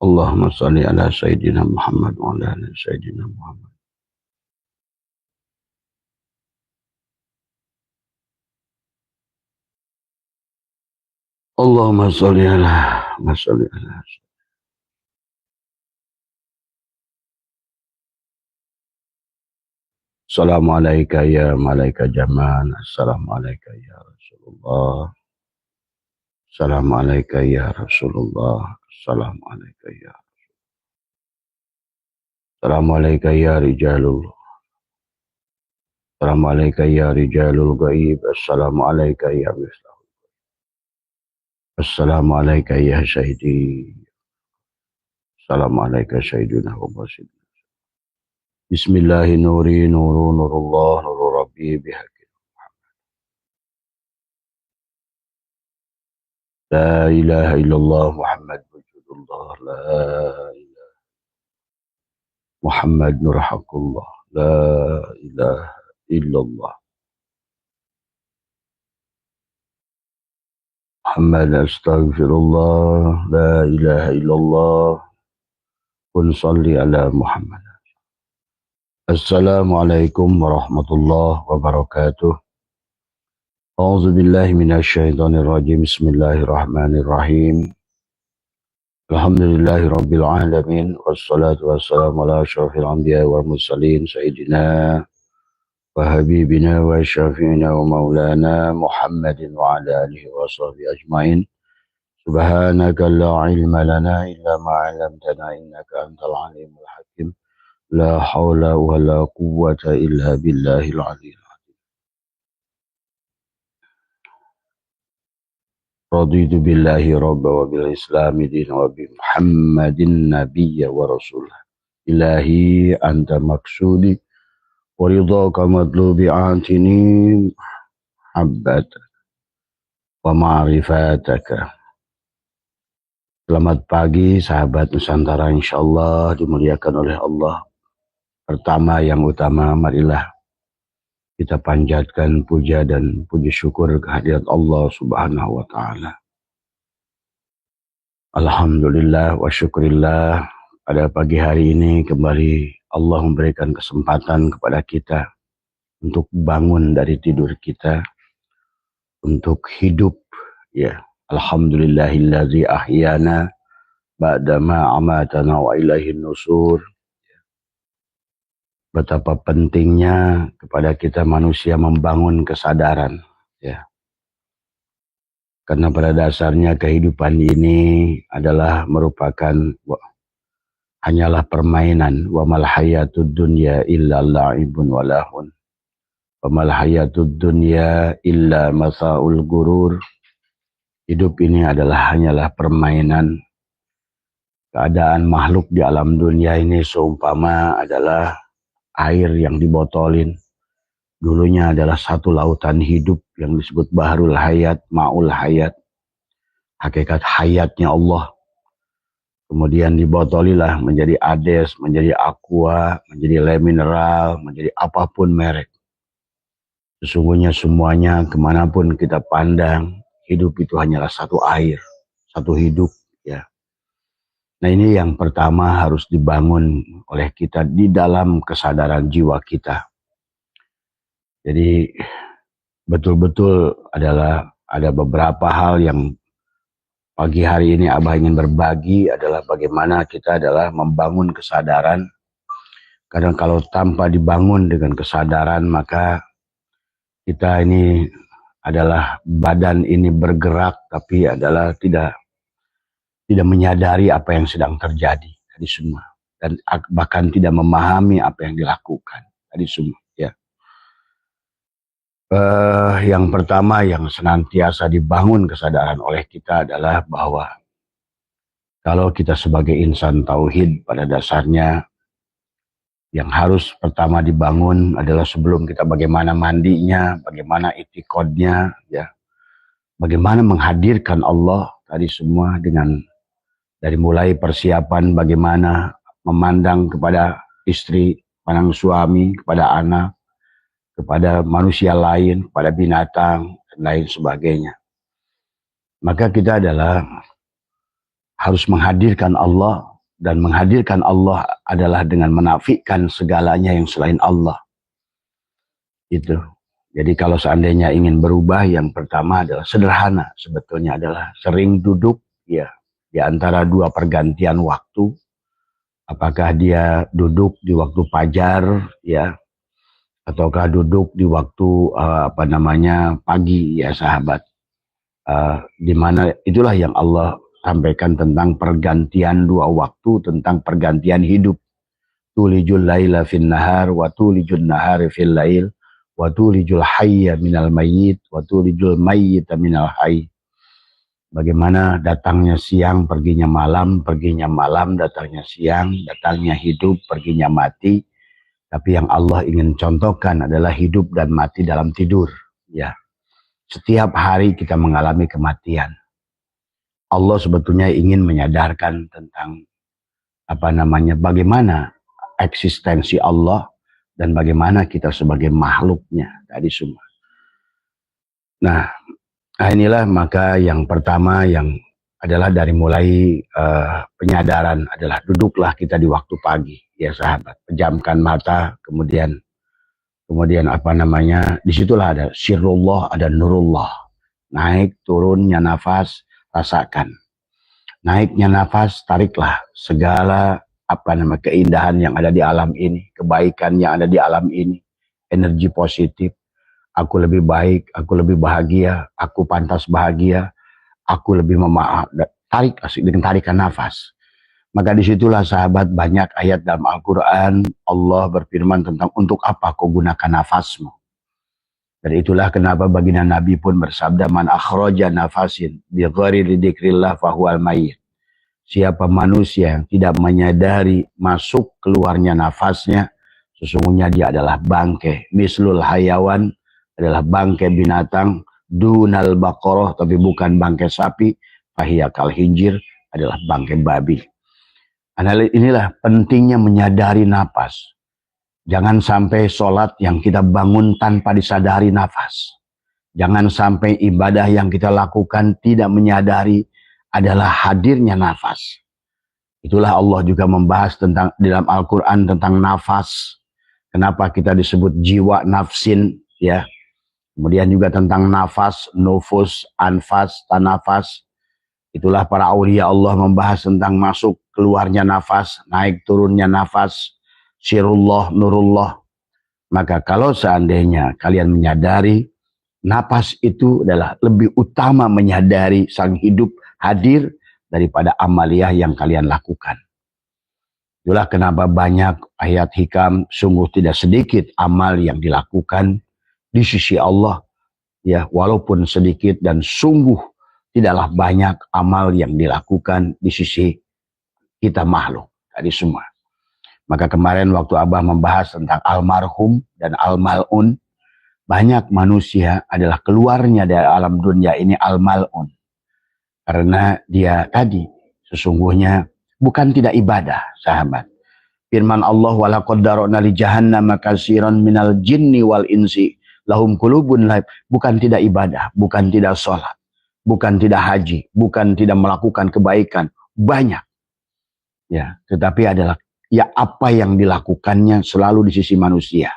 Allahumma salli ala Sayyidina Muhammad wa ala ali Sayyidina Muhammad. Allahumma salli ala Assalamualaikum ya malaikat zaman. Assalamualaikum ya Rasulullah. Assalamualaikum ya Rasulullah. Assalamualaikum ya Assalamualaikum ya Rijalullah. Assalamualaikum ya Rijalul Ghaib. Assalamualaikum ya Mislah. Assalamualaikum ya Sayyidi. Assalamualaikum Sayyidina wa Basid. Bismillahi nuri nuru nurullah nuru rabbi bihaqi. La ilaha illallah Muhammad wujudullah. La ilaha Muhammad nur haqqullah. La ilaha illallah Muhammad astaghfirullah. La ilaha illallah. Kun salli ala Muhammad. Assalamualaikum warahmatullahi wabarakatuh. A'udzu billahi minasyaitonir rajim. Bismillahirrahmanirrahim. Alhamdulillahi rabbil alamin wassalatu wassalamu ala asyrafil anbiya'i wal mursalin sayyidina wa habibina wa syafi'ina wa maulana Muhammadin wa ala alihi wa sahbihi ajmain. Subhanaka la ilma lana illa ma 'allamtana innaka antal alimul hakim. La haula wa la quwwata illa billahil aliyyil azim. Raditu billahi rabba wa bil islami din wa bi Muhammadin nabiyya wa rasulah. Ilahi anta maksudi wa ridhaka matlubi atini habbata wa ma'rifataka. Selamat pagi sahabat Nusantara, insyaallah dimuliakan oleh Allah. Pertama yang utama, marilah kita panjatkan puja dan puji syukur kehadirat Allah Subhanahu wa taala. Alhamdulillah wa syukurillah, pada pagi hari ini kembali Allah memberikan kesempatan kepada kita untuk bangun dari tidur kita, untuk hidup, ya. Alhamdulillahillazi ahyana ba'dama amatana wa ilaihin nusur. Betapa pentingnya kepada kita manusia membangun kesadaran, ya. Karena pada dasarnya kehidupan ini adalah merupakan hanyalah permainan. Wa mal hayatud dunya illa la'ibun wa lahun. Wa mal hayatud dunya illa masaul gurur. Hidup ini hanyalah permainan. Keadaan makhluk di alam dunia ini seumpama adalah air yang dibotolin. Dulunya adalah satu lautan hidup yang disebut Bahrul Hayat, Ma'ul Hayat. Hakikat hayatnya Allah. Kemudian dibotolilah menjadi Ades, menjadi Aqua, menjadi Le Mineral, menjadi apapun merek. Sesungguhnya semuanya kemanapun kita pandang, hidup itu hanyalah satu air, satu hidup, ya. Nah, ini yang pertama harus dibangun oleh kita di dalam kesadaran jiwa kita. Jadi betul-betul ada beberapa hal yang pagi hari ini Abah ingin berbagi, adalah bagaimana kita adalah membangun kesadaran. Karena kalau tanpa dibangun dengan kesadaran, maka kita ini adalah badan ini bergerak tapi adalah tidak menyadari apa yang sedang terjadi tadi semua, dan bahkan tidak memahami apa yang dilakukan tadi semua, ya. Yang pertama yang senantiasa dibangun kesadaran oleh kita adalah bahwa kalau kita sebagai insan tauhid, pada dasarnya yang harus pertama dibangun adalah sebelum kita bagaimana mandinya, bagaimana itikadnya, ya, bagaimana menghadirkan Allah tadi semua, dengan dari mulai persiapan bagaimana memandang kepada istri, pandang suami, kepada anak, kepada manusia lain, kepada binatang, dan lain sebagainya. Maka kita harus menghadirkan Allah dan menghadirkan Allah adalah dengan menafikan segalanya yang selain Allah. Itu. Jadi kalau seandainya ingin berubah, yang pertama adalah sederhana, sebetulnya adalah sering duduk ya di antara dua pergantian waktu. Apakah dia duduk di waktu fajar ya, ataukah duduk di waktu pagi ya sahabat. Di mana itulah yang Allah sampaikan tentang pergantian dua waktu, tentang pergantian hidup. Tulijul laila fin nahar wa tulijul nahari fil lail wa tulijul hayya minal mayyit wa tulijul mayyita minal hayy. Bagaimana datangnya siang, perginya malam, datangnya siang, datangnya hidup, perginya mati. Tapi yang Allah ingin contohkan adalah hidup dan mati dalam tidur. Ya, setiap hari kita mengalami kematian. Allah sebetulnya ingin menyadarkan tentang bagaimana eksistensi Allah dan bagaimana kita sebagai makhluknya tadi semua. Nah, inilah maka yang pertama yang adalah dari mulai penyadaran adalah duduklah kita di waktu pagi ya sahabat, pejamkan mata, kemudian disitulah ada sirrullah, ada nurullah, naik turunnya nafas, rasakan. Naiknya nafas, tariklah segala keindahan yang ada di alam ini, kebaikan yang ada di alam ini, energi positif. Aku lebih baik, aku lebih bahagia, aku pantas bahagia, aku lebih memaaf. Tarik dengan tarikan nafas. Maka disitulah sahabat banyak ayat dalam Al-Quran Allah berfirman tentang untuk apa kau gunakan nafasmu. Dan itulah kenapa baginda Nabi pun bersabda, man akhraja nafasin bi ghairi dzikrillah fahuwal mayyit. Siapa manusia yang tidak menyadari masuk keluarnya nafasnya, sesungguhnya dia adalah bangke. Mislul hayawan adalah bangke binatang, dunal baqarah tapi bukan bangke sapi, fahiya kal hinjir adalah bangke babi. Inilah pentingnya menyadari nafas. Jangan sampai sholat yang kita bangun tanpa disadari nafas. Jangan sampai ibadah yang kita lakukan tidak menyadari adalah hadirnya nafas. Itulah Allah juga membahas tentang dalam Al-Quran tentang nafas. Kenapa kita disebut jiwa nafsin ya. Kemudian juga tentang nafas, nufus, anfas, tanafas. Itulah para aulia Allah membahas tentang masuk keluarnya nafas, naik turunnya nafas, sirullah, nurullah. Maka kalau seandainya kalian menyadari nafas itu adalah lebih utama menyadari sang hidup hadir daripada amaliyah yang kalian lakukan. Itulah kenapa banyak ayat hikam, sungguh tidak sedikit amal yang dilakukan di sisi Allah ya, walaupun sedikit, dan sungguh tidaklah banyak amal yang dilakukan di sisi kita makhluk tadi semua. Maka kemarin waktu Abah membahas tentang almarhum dan almalun, banyak manusia adalah keluarnya dari alam dunia ini almalun. Karena dia tadi sesungguhnya bukan tidak ibadah, sahabat. Firman Allah, walaqad dara'na li jahannama katsiran minal jinni wal insi lahum qulubun la, bukan tidak ibadah, bukan tidak sholat, bukan tidak haji, bukan tidak melakukan kebaikan, banyak. Ya, tetapi adalah ya apa yang dilakukannya selalu di sisi manusia.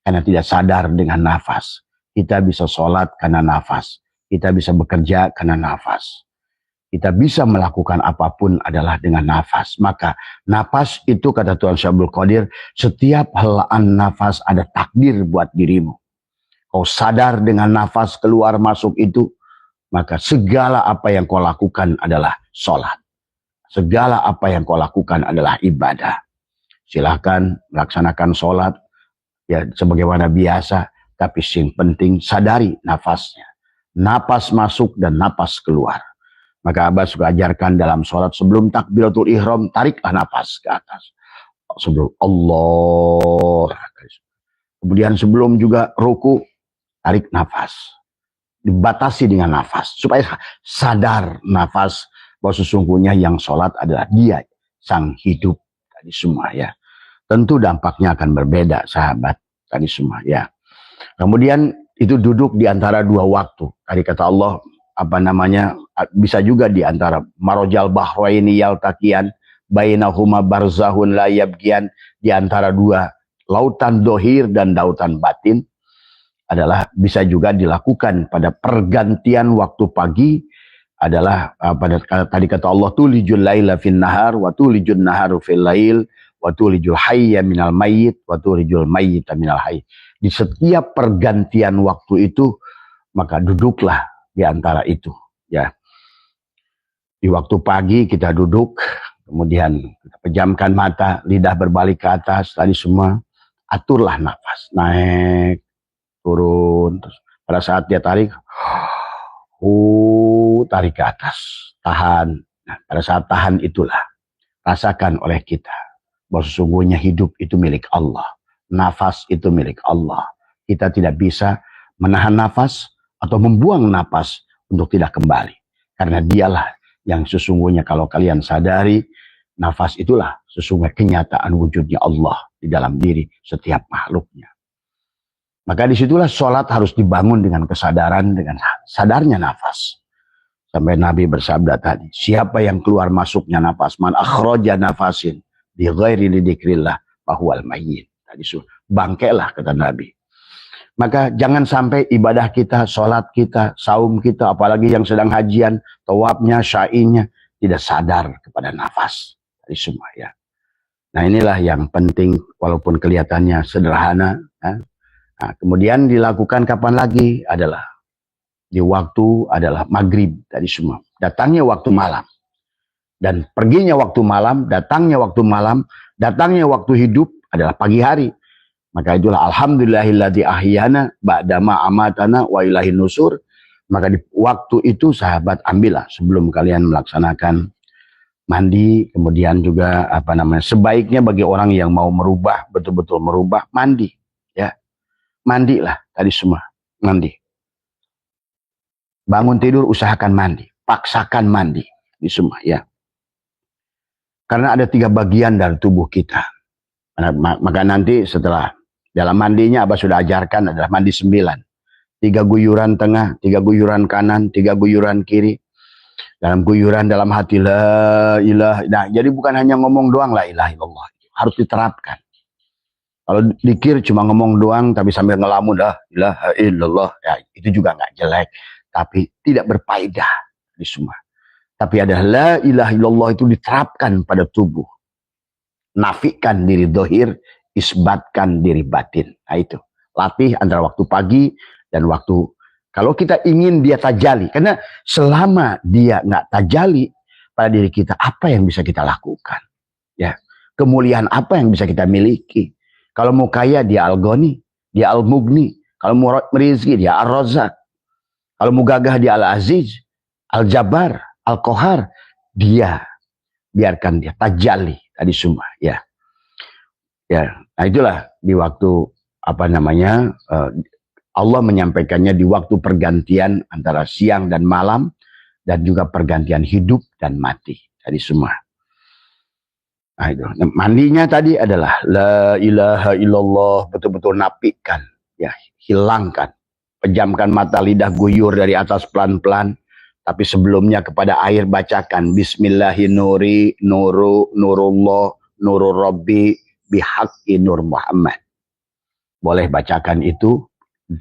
Karena tidak sadar dengan nafas. Kita bisa sholat karena nafas. Kita bisa bekerja karena nafas. Kita bisa melakukan apapun adalah dengan nafas. Maka nafas itu kata Tuhan Syabul Qadir, setiap helaan nafas ada takdir buat dirimu. Kau sadar dengan nafas keluar masuk itu, maka segala apa yang kau lakukan adalah sholat. Segala apa yang kau lakukan adalah ibadah. Silahkan melaksanakan sholat ya sebagaimana biasa, tapi yang penting sadari nafasnya. Napas masuk dan napas keluar. Maka Abah suka ajarkan dalam sholat sebelum takbiratul ihram, tariklah napas ke atas. Sebelum Allah. Kemudian sebelum juga ruku, tarik nafas. Dibatasi dengan nafas. Supaya sadar nafas bahwa sesungguhnya yang sholat adalah dia, sang hidup tadi semua ya. Tentu dampaknya akan berbeda sahabat tadi semua ya. Kemudian itu duduk di antara dua waktu. Tadi kata Allah bisa juga di antara marojal bahraini yaltaqiyan, bainahuma barzahun la yabghiyan, di antara dua lautan dohir dan lautan batin, adalah bisa juga dilakukan pada pergantian waktu pagi, adalah pada tadi kata Allah, tulijul laila fin nahar wa tulijul naharu fil lail wa tulijul hayya minal mayyit wa tulijul mayyita minal hayy. Di setiap pergantian waktu itu, maka duduklah di antara itu, ya. Di waktu pagi kita duduk, kemudian kita pejamkan mata, lidah berbalik ke atas, tadi semua aturlah nafas, naik, turun, terus pada saat dia tarik, tarik ke atas, tahan. Nah, pada saat tahan itulah rasakan oleh kita bahwa sesungguhnya hidup itu milik Allah, nafas itu milik Allah. Kita tidak bisa menahan nafas atau membuang nafas untuk tidak kembali, karena dialah yang sesungguhnya kalau kalian sadari, nafas itulah sesungguhnya kenyataan wujudnya Allah di dalam diri setiap makhluknya. Maka disitulah sholat harus dibangun dengan kesadaran, dengan sadarnya nafas. Sampai Nabi bersabda tadi, siapa yang keluar masuknya nafas, man akhraja nafasin bi ghairi dzikrillah fahuwal mayyit. Tadi bangkelah kata Nabi. Maka jangan sampai ibadah kita, sholat kita, saum kita, apalagi yang sedang hajian, tawafnya, syai'nya, tidak sadar kepada nafas. Tadi semua, ya. Nah, inilah yang penting walaupun kelihatannya sederhana, ya. Nah, kemudian dilakukan kapan lagi? Adalah di waktu adalah maghrib tadi semua. Datangnya waktu malam. Dan perginya waktu malam, datangnya waktu malam, datangnya waktu hidup adalah pagi hari. Maka itulah alhamdulillahilladzi ahyana ba'dama amatana wa ilaihin nusur. Maka di waktu itu sahabat ambillah sebelum kalian melaksanakan mandi, kemudian juga sebaiknya bagi orang yang mau merubah, betul-betul merubah, mandi, ya. Mandilah tadi semua, mandi. Bangun tidur usahakan mandi, paksakan mandi, di semua, ya. Karena ada 3 bagian dari tubuh kita. Maka nanti setelah dalam mandinya Abah sudah ajarkan adalah mandi 9. 3 guyuran tengah, 3 guyuran kanan, 3 guyuran kiri. Dalam guyuran dalam hati la ilaha. Nah, jadi bukan hanya ngomong doang la ilaha illallah, harus diterapkan. Kalau dikir cuma ngomong doang tapi sambil ngelamun la ilaha illallah, ya itu juga nggak jelek, tapi tidak berfaedah di semua. Tapi ada la ilaha illallah itu diterapkan pada tubuh. Nafikan diri dohir, isbatkan diri batin. Nah itu, latih antara waktu pagi dan waktu, kalau kita ingin dia tajali, karena selama dia nggak tajali pada diri kita, apa yang bisa kita lakukan? Ya, kemuliaan apa yang bisa kita miliki? Kalau mau kaya dia Al-Ghani, dia Al-Mughni. Kalau mau merizki dia Ar-Razzaq. Kalau mau gagah dia Al-Aziz, Al-Jabbar, Al-Qahar. Dia, biarkan dia tajali tadi semua, ya. Ya, nah itulah di waktu Allah menyampaikannya di waktu pergantian antara siang dan malam, dan juga pergantian hidup dan mati tadi semua. Nah, itu. Nah, mandinya tadi adalah la ilaha illallah, betul-betul napikan, ya, hilangkan, pejamkan mata, lidah guyur dari atas pelan-pelan, tapi sebelumnya kepada air bacakan bismillahirrahmanirrahim, nurullah, nurur rabbi bihaqqi nur Muhammad. Boleh bacakan itu,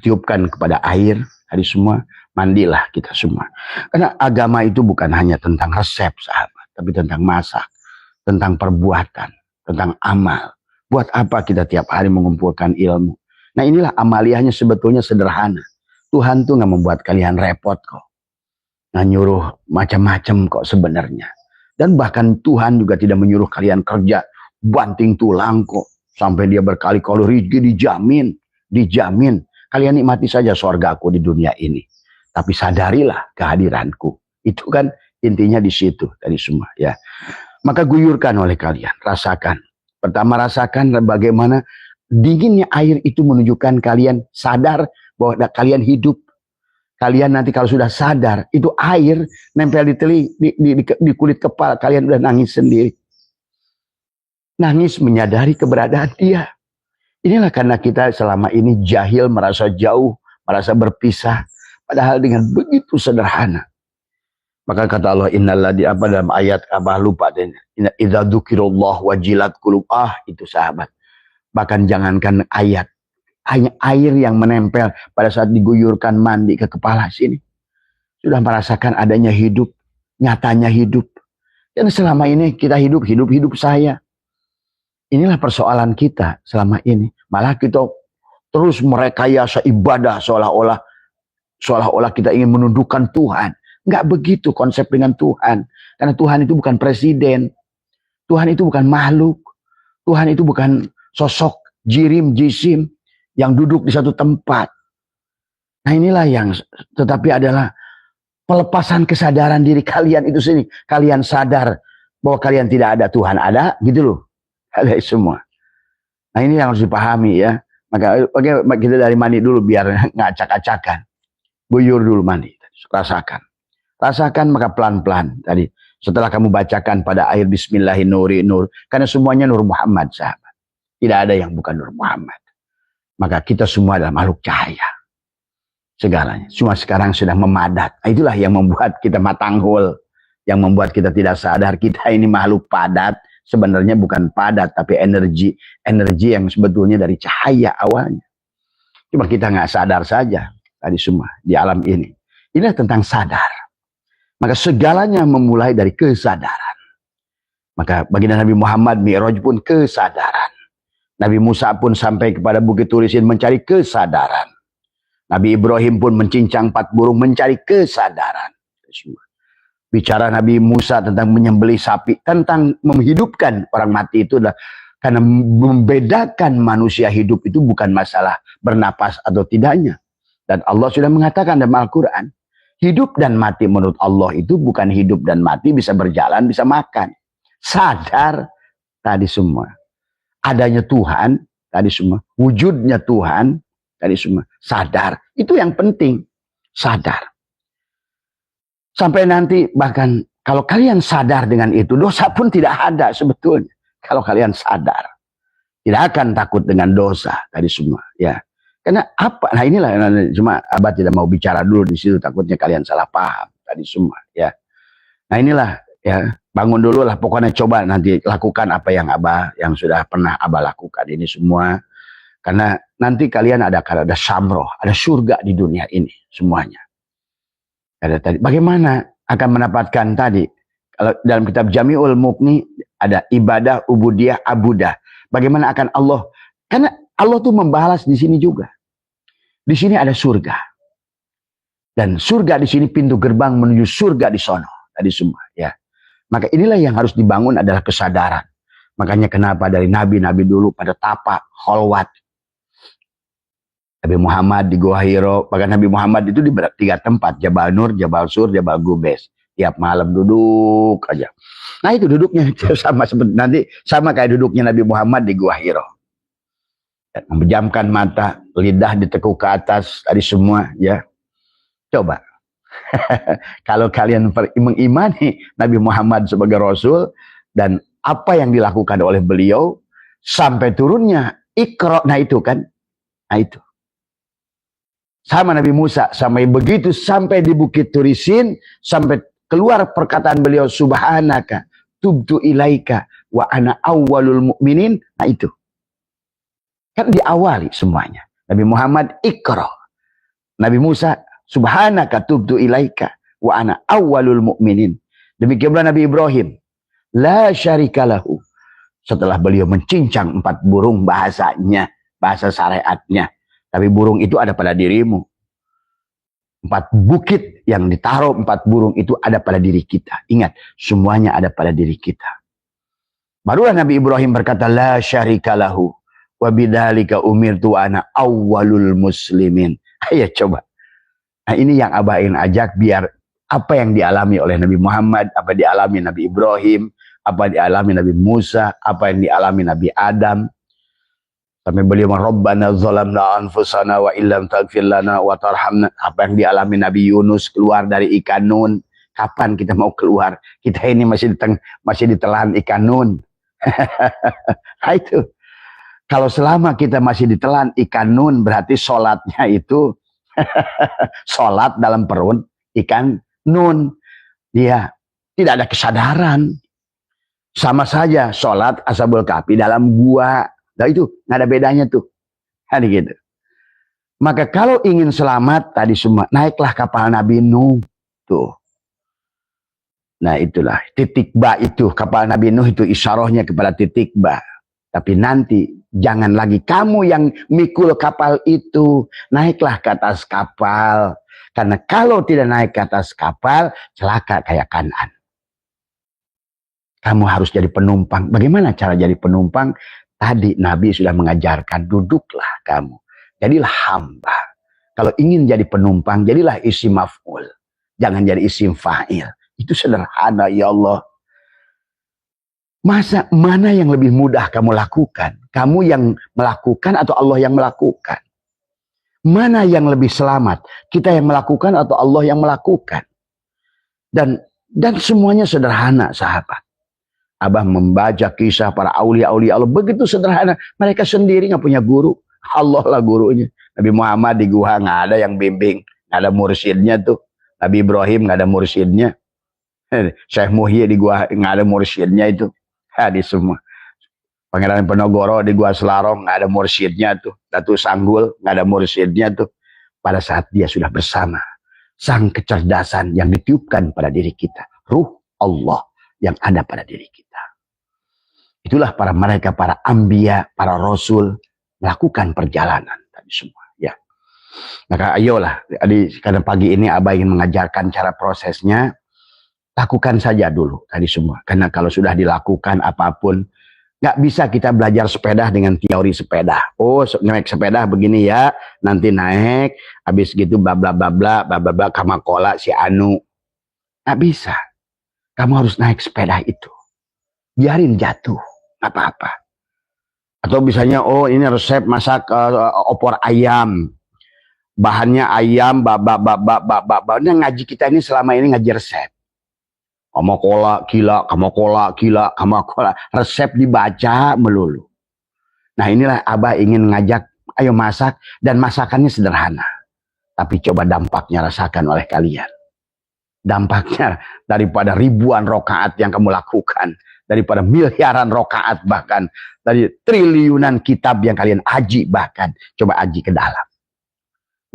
tiupkan kepada air, hari semua, mandilah kita semua. Karena agama itu bukan hanya tentang resep, sahabat, tapi tentang masak, tentang perbuatan, tentang amal. Buat apa kita tiap hari mengumpulkan ilmu? Nah inilah amaliyahnya sebetulnya sederhana. Tuhan tuh nggak membuat kalian repot kok. Nggak nyuruh macam-macam kok sebenarnya. Dan bahkan Tuhan juga tidak menyuruh kalian kerja banting tulang kok. Sampai dia berkali-kali rezeki dijamin. Kalian nikmati saja surgaku di dunia ini. Tapi sadarilah kehadiranku. Itu kan intinya di situ tadi semua, ya. Maka guyurkan oleh kalian, rasakan. Pertama rasakan bagaimana dinginnya air itu menunjukkan kalian sadar bahwa kalian hidup. Kalian nanti kalau sudah sadar, itu air nempel di kulit kepala, kalian udah nangis sendiri. Nangis menyadari keberadaan dia. Inilah karena kita selama ini jahil, merasa jauh, merasa berpisah. Padahal dengan begitu sederhana. Maka kata Allah, innalladzi apa dalam ayat abah lupa deh. Idza dzukirallah wajilat qulub. Itu sahabat. Bahkan jangankan ayat, hanya air yang menempel pada saat diguyurkan mandi ke kepala sini sudah merasakan adanya hidup, nyatanya hidup. Dan selama ini kita hidup saya. Inilah persoalan kita selama ini. Malah kita terus merekayasa ibadah seolah-olah kita ingin menundukkan Tuhan. Enggak begitu konsep dengan Tuhan. Karena Tuhan itu bukan presiden. Tuhan itu bukan makhluk. Tuhan itu bukan sosok jisim yang duduk di satu tempat. Nah inilah yang tetapi adalah pelepasan kesadaran diri kalian itu sendiri. Kalian sadar bahwa kalian tidak ada, Tuhan ada, gitu loh. Ada semua. Nah ini yang harus dipahami ya. Maka kita dari mandi dulu biar nggak acak-acakan. Guyur dulu mandi. Rasakan maka pelan-pelan tadi. Setelah kamu bacakan pada air Bismillahirrahmanirrahim nur. Karena semuanya Nur Muhammad sahabat. Tidak ada yang bukan Nur Muhammad. Maka kita semua adalah makhluk cahaya. Segalanya. Cuma sekarang sudah memadat. Itulah yang membuat kita matanghul. Yang membuat kita tidak sadar. Kita ini makhluk padat. Sebenarnya bukan padat. Tapi energi yang sebetulnya dari cahaya awalnya. Cuma kita nggak sadar saja. Tadi semua. Di alam ini. Ini tentang sadar. Maka segalanya memulai dari kesadaran. Maka baginda Nabi Muhammad Mi'raj pun kesadaran. Nabi Musa pun sampai kepada Bukit Turisin mencari kesadaran. Nabi Ibrahim pun mencincang 4 burung mencari kesadaran. Bicara Nabi Musa tentang menyembelih sapi, tentang menghidupkan orang mati itu adalah karena membedakan manusia hidup itu bukan masalah bernapas atau tidaknya. Dan Allah sudah mengatakan dalam Al-Quran, hidup dan mati menurut Allah itu bukan hidup dan mati bisa berjalan, bisa makan. Sadar tadi semua. Adanya Tuhan tadi semua. Wujudnya Tuhan tadi semua. Sadar. Itu yang penting. Sadar. Sampai nanti bahkan kalau kalian sadar dengan itu, dosa pun tidak ada sebetulnya. Kalau kalian sadar. Tidak akan takut dengan dosa tadi semua. Ya. Karena apa? Nah inilah cuma Abah tidak mau bicara dulu di situ, takutnya kalian salah paham tadi semua ya. Nah inilah ya, bangun dulu lah pokoknya, coba nanti lakukan apa yang Abah yang sudah pernah Abah lakukan ini semua. Karena nanti kalian ada samroh, ada surga di dunia ini semuanya. Ada tadi bagaimana akan mendapatkan tadi kalau dalam kitab Jami'ul Mughni ada ibadah, ubudiyah, abudah. Bagaimana akan Allah? Karena Allah tuh membalas di sini juga. Di sini ada surga. Dan surga di sini pintu gerbang menuju surga di sono. Tadi semua ya. Maka inilah yang harus dibangun adalah kesadaran. Makanya kenapa dari nabi-nabi dulu pada tapak, kholwat. Nabi Muhammad di Gua Hiro. Bahkan Nabi Muhammad itu di 3 tempat. Jabal Nur, Jabal Sur, Jabal Gubes. Tiap malam duduk aja. Nah itu duduknya sama seperti nanti sama kayak duduknya Nabi Muhammad di Gua Hiro. Memejamkan mata, lidah ditekuk ke atas, tadi semua ya. Coba. Kalau kalian mengimani Nabi Muhammad sebagai Rasul dan apa yang dilakukan oleh beliau sampai turunnya Iqra, nah itu kan. Nah itu. Sama Nabi Musa, sampai begitu sampai di Bukit Turisin, sampai keluar perkataan beliau, subhanaka tubtu ilaika wa ana awwalul mu'minin. Nah itu. Kan diawali semuanya. Nabi Muhammad Iqra. Nabi Musa subhanaka tubtu ilaika wa ana awwalul mu'minin. Demikian pula Nabi Ibrahim. La syarikalahu. Setelah beliau mencincang 4 burung bahasanya, bahasa syariatnya. Tapi burung itu ada pada dirimu. 4 bukit yang ditaruh 4 burung itu ada pada diri kita. Ingat, semuanya ada pada diri kita. Barulah Nabi Ibrahim berkata, la syarikalahu. Wa bidzalika umirtu ana awwalul muslimin. Ayo coba. Nah ini yang Abah ingin ajak biar apa yang dialami oleh Nabi Muhammad, apa dialami Nabi Ibrahim, apa dialami Nabi Musa, apa yang dialami Nabi Adam. Sampai beliau Rabbana zalamna anfusana wa illam taghfir lana wa tarhamna. Apa yang dialami Nabi Yunus keluar dari ikan nun. Kapan kita mau keluar? Kita ini masih ditelan ikan nun. Nah itu. Kalau selama kita masih ditelan ikan nun, berarti sholatnya itu sholat dalam perut ikan nun. Dia tidak ada kesadaran. Sama saja sholat ashabul kahfi dalam gua. Nah itu nggak ada bedanya tuh. Kan gitu. Maka kalau ingin selamat tadi semua, naiklah kapal Nabi Nuh. Tuh. Nah itulah titik ba itu, kapal Nabi Nuh itu isyarahnya kepada titik ba. Tapi nanti jangan lagi kamu yang mikul kapal itu, naiklah ke atas kapal. Karena kalau tidak naik ke atas kapal, celaka kayak Kanan. Kamu harus jadi penumpang. Bagaimana cara jadi penumpang? Tadi Nabi sudah mengajarkan, duduklah kamu. Jadilah hamba. Kalau ingin jadi penumpang, jadilah isim maf'ul. Jangan jadi isim fa'il. Itu sederhana, ya Allah. Mana yang lebih mudah kamu lakukan? Kamu yang melakukan atau Allah yang melakukan? Mana yang lebih selamat? Kita yang melakukan atau Allah yang melakukan? Dan semuanya sederhana, sahabat. Abah membaca kisah para aulia-aulia Allah. Begitu sederhana. Mereka sendiri nggak punya guru. Allah lah gurunya. Nabi Muhammad di gua nggak ada yang bimbing. Nggak ada mursyidnya tuh. Nabi Ibrahim nggak ada mursyidnya. Syekh Muhyi di gua nggak ada mursyidnya itu. Di semua. Pangeran Penogoro di gua Selarong nggak ada mursyidnya tuh. Datu Sanggul nggak ada mursyidnya tuh. Pada saat dia sudah bersama. Sang kecerdasan yang ditiupkan pada diri kita. Ruh Allah yang ada pada diri kita. Itulah para mereka, para anbiya, para rasul melakukan perjalanan tadi semua. Ya. Maka ayolah, karena pagi ini Abah ingin mengajarkan cara prosesnya. Lakukan saja dulu tadi semua. Karena kalau sudah dilakukan apapun, nggak bisa kita belajar sepeda dengan teori sepeda. Oh, naik sepeda begini ya, nanti naik, habis gitu bla bla bla bla bla bla kamakola si Anu. Nggak bisa. Kamu harus naik sepeda itu. Biarin jatuh, nggak apa-apa. Atau misalnya, oh ini resep masak opor ayam. Bahannya ayam, Ini ngaji kita ini selama ini ngaji resep. Kamakola, kila. Resep dibaca melulu. Nah inilah Abah ingin ngajak, ayo masak. Dan masakannya sederhana. Tapi coba dampaknya rasakan oleh kalian. Dampaknya daripada ribuan rokaat yang kamu lakukan, daripada miliaran rokaat, bahkan dari triliunan kitab yang kalian aji, bahkan coba aji ke dalam,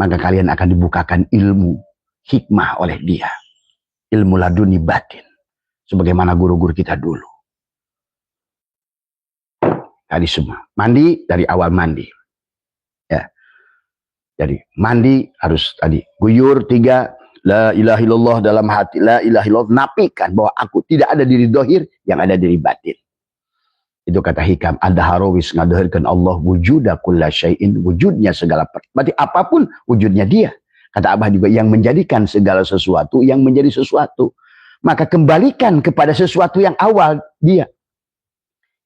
maka kalian akan dibukakan ilmu hikmah oleh dia, ilmu laduni batin, sebagaimana guru-guru kita dulu. Tadi semua mandi, dari awal mandi ya, jadi mandi harus tadi guyur 3. La ilaha illallah dalam hati. La ilaha illallah. Nafikan bahwa aku tidak ada diri dohir, yang ada diri batin. Itu kata hikam. Ad-Daharawis ngadahirkan Allah wujuda kulla syai'in. Wujudnya segala. Berarti apapun wujudnya dia. Kata Abah juga yang menjadikan segala sesuatu yang menjadi sesuatu. Maka kembalikan kepada sesuatu yang awal dia.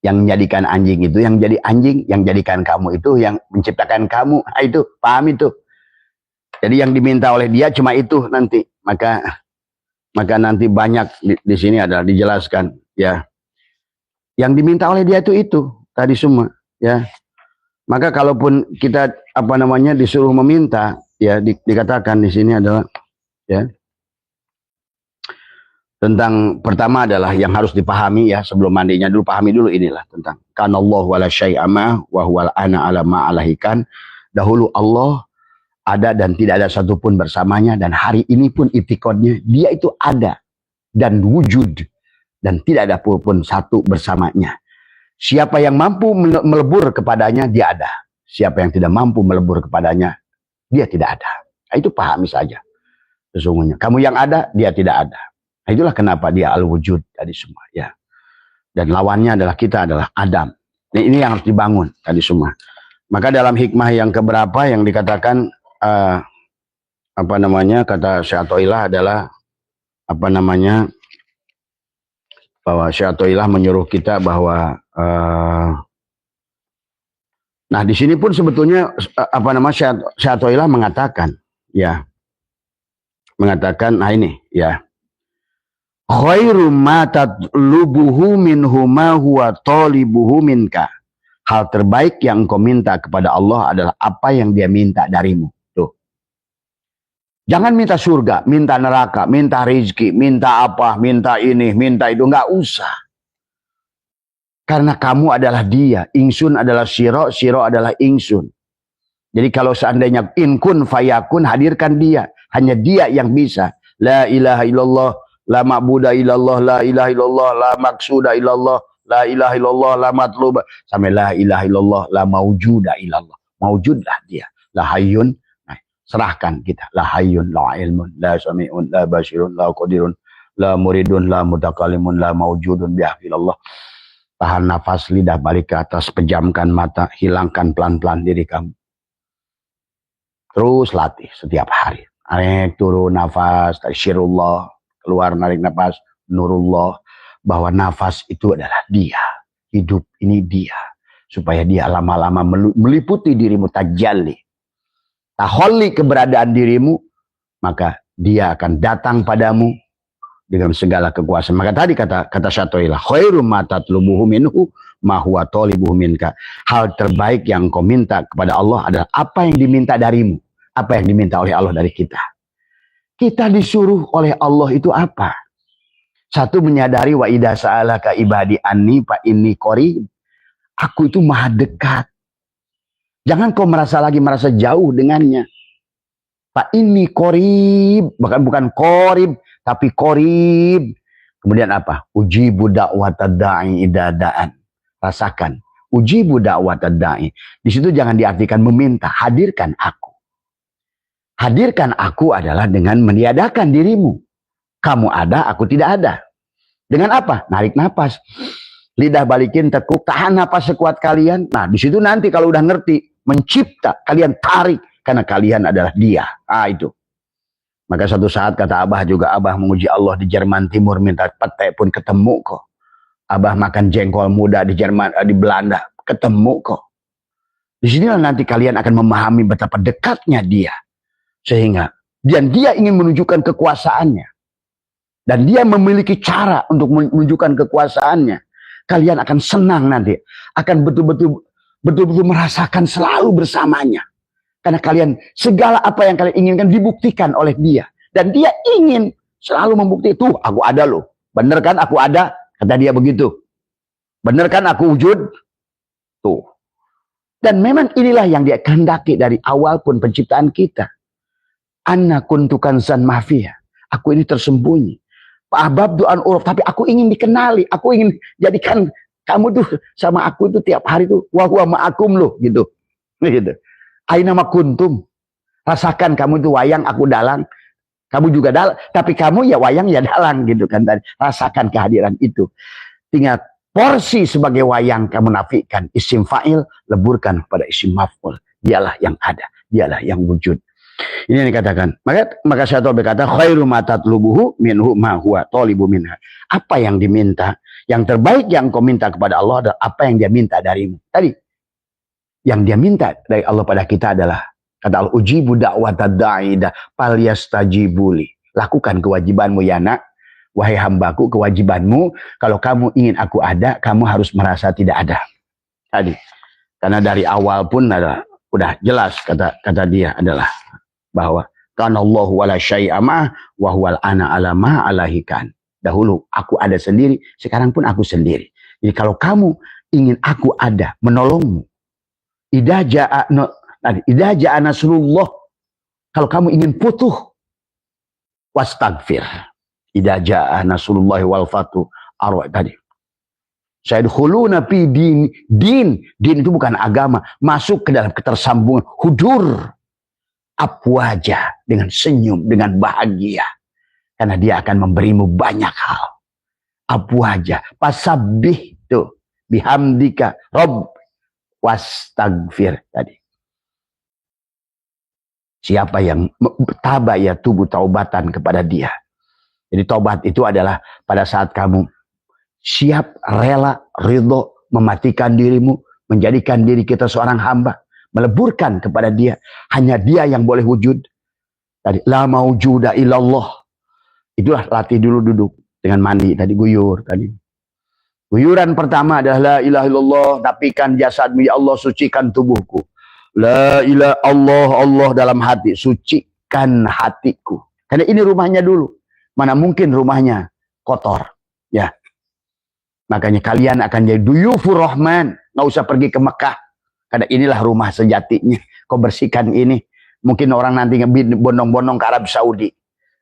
Yang menjadikan anjing itu yang jadi anjing. Yang jadikan kamu itu yang menciptakan kamu. Nah, itu paham itu. Jadi yang diminta oleh dia cuma itu nanti. Maka nanti banyak di sini adalah dijelaskan ya. Yang diminta oleh dia itu tadi semua ya. Maka kalaupun kita disuruh meminta ya, dikatakan di sini adalah ya. Tentang pertama adalah yang harus dipahami ya, sebelum mandinya dulu pahami dulu inilah tentang kanallahu wala syai'ama wa huwal ana ala ma alahikan. Dahulu Allah ada dan tidak ada satupun bersamanya, dan hari ini pun itikodnya dia itu ada dan wujud dan tidak ada pun satu bersamanya. Siapa yang mampu melebur kepadanya, dia ada. Siapa yang tidak mampu melebur kepadanya, dia tidak ada. Nah, itu pahami saja sesungguhnya. Kamu yang ada, dia tidak ada. Nah, itulah kenapa dia al-wujud tadi semua ya. Dan lawannya adalah kita adalah Adam. Nah, ini yang harus dibangun tadi semua. Maka dalam hikmah yang keberapa yang dikatakan kata Syekh Athaillah adalah bahwa Syekh Athaillah menyuruh kita bahwa nah di sini pun sebetulnya Syekh Athaillah mengatakan nah ini ya, khairu ma tatlubuhu minhuma huwa talibuhu minka. Hal terbaik yang engkau minta kepada Allah adalah apa yang dia minta darimu. Tuh. Jangan minta surga, minta neraka, minta rezeki, minta apa, minta ini, minta itu. Nggak usah. Karena kamu adalah dia. Ingsun adalah siro, siro adalah ingsun. Jadi kalau seandainya inkun fayakun, hadirkan dia. Hanya dia yang bisa. La ilaha illallah, la ma'buda illallah, la ilaha illallah, la maksuda illallah, la ilaha illallah, la matluba. Sampai la ilaha illallah, la maujuda illallah. Maujudlah dia. La hayyun. Serahkan kita. La hayyun, la ilmun, la sami'un, la basirun, la qadirun, la muridun, la mutakalimun, la maujudun bihaqqillallah. Tahan nafas, lidah balik ke atas, pejamkan mata, hilangkan pelan-pelan diri kamu. Terus latih setiap hari. Narik turun nafas, syirullah, keluar narik nafas, nurullah. Bahwa nafas itu adalah dia. Hidup ini dia. Supaya dia lama-lama meliputi dirimu tajalli. Taholi keberadaan dirimu, maka dia akan datang padamu dengan segala kekuasaan. Maka tadi kata Syatoilah, khairu ma tatlubuhu minhu ma huwa talibuhu minka. Hal terbaik yang kau minta kepada Allah adalah apa yang diminta darimu, apa yang diminta oleh Allah dari kita. Kita disuruh oleh Allah itu apa? Satu, menyadari wa idza sa'alaka ibadi anni fa inni qarib. Aku itu maha dekat. Jangan kau merasa jauh dengannya. Pak ini korib, bahkan bukan korib, tapi korib. Kemudian apa? Ujibu da'watad da'i idadaan. Rasakan. Ujibu da'watad da'i. Di situ jangan diartikan meminta. Hadirkan aku. Hadirkan aku adalah dengan meniadakan dirimu. Kamu ada, aku tidak ada. Dengan apa? Narik napas. Lidah balikin, tekuk, tahan napas sekuat kalian. Nah, di situ nanti kalau udah ngerti, mencipta, kalian tarik. Karena kalian adalah dia. Itu. Maka satu saat kata Abah juga, Abah menguji Allah di Jerman Timur, minta pete pun ketemu kok. Abah makan jengkol muda di Jerman, di Belanda, ketemu kok. Di sinilah nanti kalian akan memahami betapa dekatnya dia. Sehingga, dan dia ingin menunjukkan kekuasaannya. Dan dia memiliki cara untuk menunjukkan kekuasaannya. Kalian akan senang nanti. Akan betul-betul merasakan selalu bersamanya. Karena kalian, segala apa yang kalian inginkan dibuktikan oleh dia. Dan dia ingin selalu membuktikan, tuh aku ada loh. Bener kan aku ada? Kata dia begitu. Bener kan aku wujud? Tuh. Dan memang inilah yang dia kehendaki dari awal pun penciptaan kita. Anna kuntukan san mafia. Aku ini tersembunyi. Ahbab du'an uruf, tapi aku ingin dikenali, aku ingin jadikan kamu tuh sama aku itu tiap hari tuh wa huwa ma'akum loh gitu. Aina ma kuntum. Rasakan kamu tuh wayang, aku dalang. Kamu juga dalang, tapi kamu ya wayang ya dalang gitu kan. Rasakan kehadiran itu. Tinggal porsi sebagai wayang kamu nafikan, isim fa'il leburkan pada isim maf'ul. Dialah yang ada, dialah yang wujud. Ini yang dikatakan. Maka Syaitan berkata, khairu ma tatlubuhu minhu ma huwa talibu minha. Apa yang diminta, yang terbaik yang kau minta kepada Allah adalah apa yang dia minta darimu. Tadi, yang dia minta dari Allah pada kita adalah, kata Allah, ujibu da'watad da'ida falyastajibuli. Lakukan kewajibanmu ya nak. Wahai hambaku, kewajibanmu, kalau kamu ingin aku ada, kamu harus merasa tidak ada. Tadi, karena dari awal pun adalah, udah jelas kata dia adalah, bahwa kanallahu wala syai'a ma wa huwal ana ala ma alahikan. Dahulu aku ada sendiri, sekarang pun aku sendiri. Jadi kalau kamu ingin aku ada, menolongmu. Idza ja'a nasrullah. Kalau kamu ingin putuh, wastagfir. Idza ja'a nasrullah wal fatu arwa tadi. Sayadkhuluna fi din itu bukan agama, masuk ke dalam ketersambungan hudur. Afwaja, dengan senyum, dengan bahagia. Karena dia akan memberimu banyak hal. Afwaja, pasabbih tuh, bihamdika, Rob, wastagfir tadi. Siapa yang taba ya tubuh taubatan kepada dia. Jadi taubat itu adalah pada saat kamu siap, rela, ridho, mematikan dirimu, menjadikan diri kita seorang hamba. Meleburkan kepada dia. Hanya dia yang boleh wujud. Tadi, la maujuda illallah. Itulah latih dulu duduk. Dengan mandi. Tadi guyur. Tadi. Guyuran pertama adalah la ilaha illallah. Tapikan jasadmu ya Allah. Sucikan tubuhku. La ilaha Allah. Allah dalam hati. Suci. bersihkan hatiku. Karena ini rumahnya dulu. Mana mungkin rumahnya kotor. Ya. Makanya kalian akan jadi duyufur rahman. Nggak usah pergi ke Mekah. Karena inilah rumah sejatinya. Kau bersihkan ini. Mungkin orang nanti bondong-bondong ke Arab Saudi.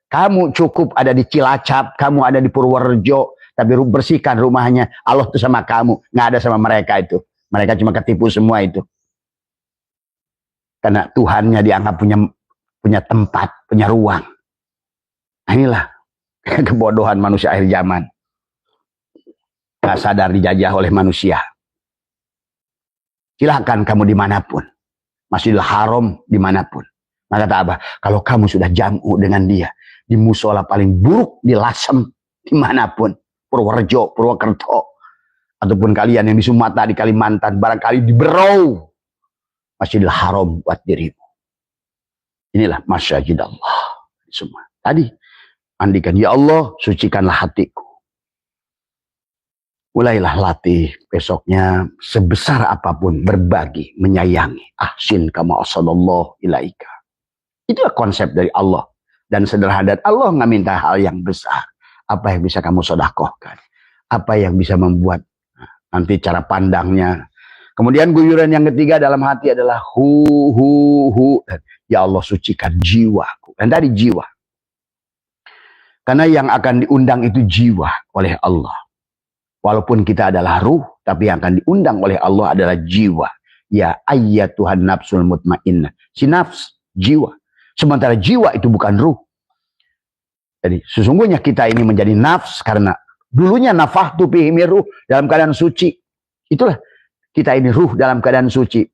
Kamu cukup ada di Cilacap. Kamu ada di Purworejo. Tapi bersihkan rumahnya. Allah itu sama kamu. Nggak ada sama mereka itu. Mereka cuma ketipu semua itu. Karena Tuhannya dianggap punya tempat, punya ruang. Nah, inilah kebodohan manusia akhir zaman. Gak sadar dijajah oleh manusia. Silahkan kamu dimanapun. Masjidil Haram dimanapun. Maka kata Abah, kalau kamu sudah jamu dengan dia, di musola paling buruk, di Lasem, dimanapun, Purworejo, Purwokerto, ataupun kalian yang di Sumatera, di Kalimantan, barangkali di Berau, Masjidil Haram buat dirimu. Inilah masjid Allah. Semua. Tadi, mandikan, ya Allah, sucikanlah hatiku. Mulailah latih besoknya sebesar apapun berbagi, menyayangi. Ahsin kama ahsanallahu ilaika. Itulah konsep dari Allah. Dan sederhana, Allah nggak minta hal yang besar. Apa yang bisa kamu sedekahkan? Apa yang bisa membuat nanti cara pandangnya. Kemudian guyuran yang ketiga dalam hati adalah hu. Ya Allah sucikan jiwaku. Dan dari jiwa. Karena yang akan diundang itu jiwa oleh Allah. Walaupun kita adalah ruh, tapi yang akan diundang oleh Allah adalah jiwa. Ya ayyatuhan nafsul mutmainnah. Si nafs, jiwa. Sementara jiwa itu bukan ruh. Jadi sesungguhnya kita ini menjadi nafs karena dulunya nafahtu fihi min ruh dalam keadaan suci. Itulah kita ini ruh dalam keadaan suci.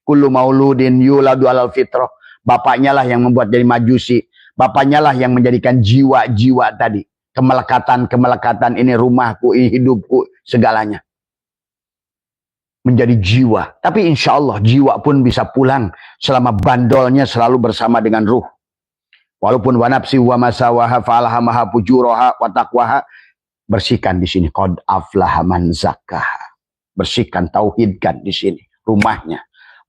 Kullu mauludin yuladu alal fitrah. Bapaknya lah yang membuat jadi majusi. Bapaknya lah yang menjadikan jiwa-jiwa tadi. Kemelekatan ini rumahku, ini hidupku, segalanya. Menjadi jiwa. Tapi insya Allah jiwa pun bisa pulang selama bandolnya selalu bersama dengan ruh. Walaupun wa nafsi wa masawaha fa'alhamaha fujuraha wa taqwaha. Bersihkan di sini. Qad aflaha man zakkaha. Bersihkan, tauhidkan di sini. Rumahnya.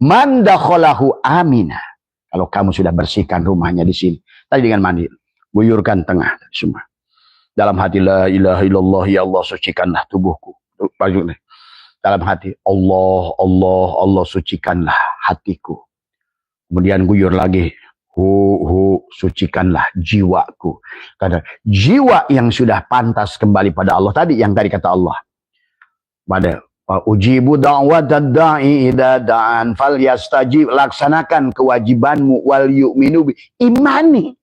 Man dakhalahu amina. Kalau kamu sudah bersihkan rumahnya di sini. Tadi dengan mandi. Guyurkan tengah. Semua. Dalam hati la ilaha illallah ya Allah sucikanlah tubuhku. Dalam hati Allah sucikanlah hatiku. Kemudian guyur lagi hu sucikanlah jiwaku. Karena jiwa yang sudah pantas kembali pada Allah tadi yang tadi kata Allah. Pada ujibu da'watad da'i idza da'an falyastajib, laksanakan kewajibanmu wal yu'minu bi, imani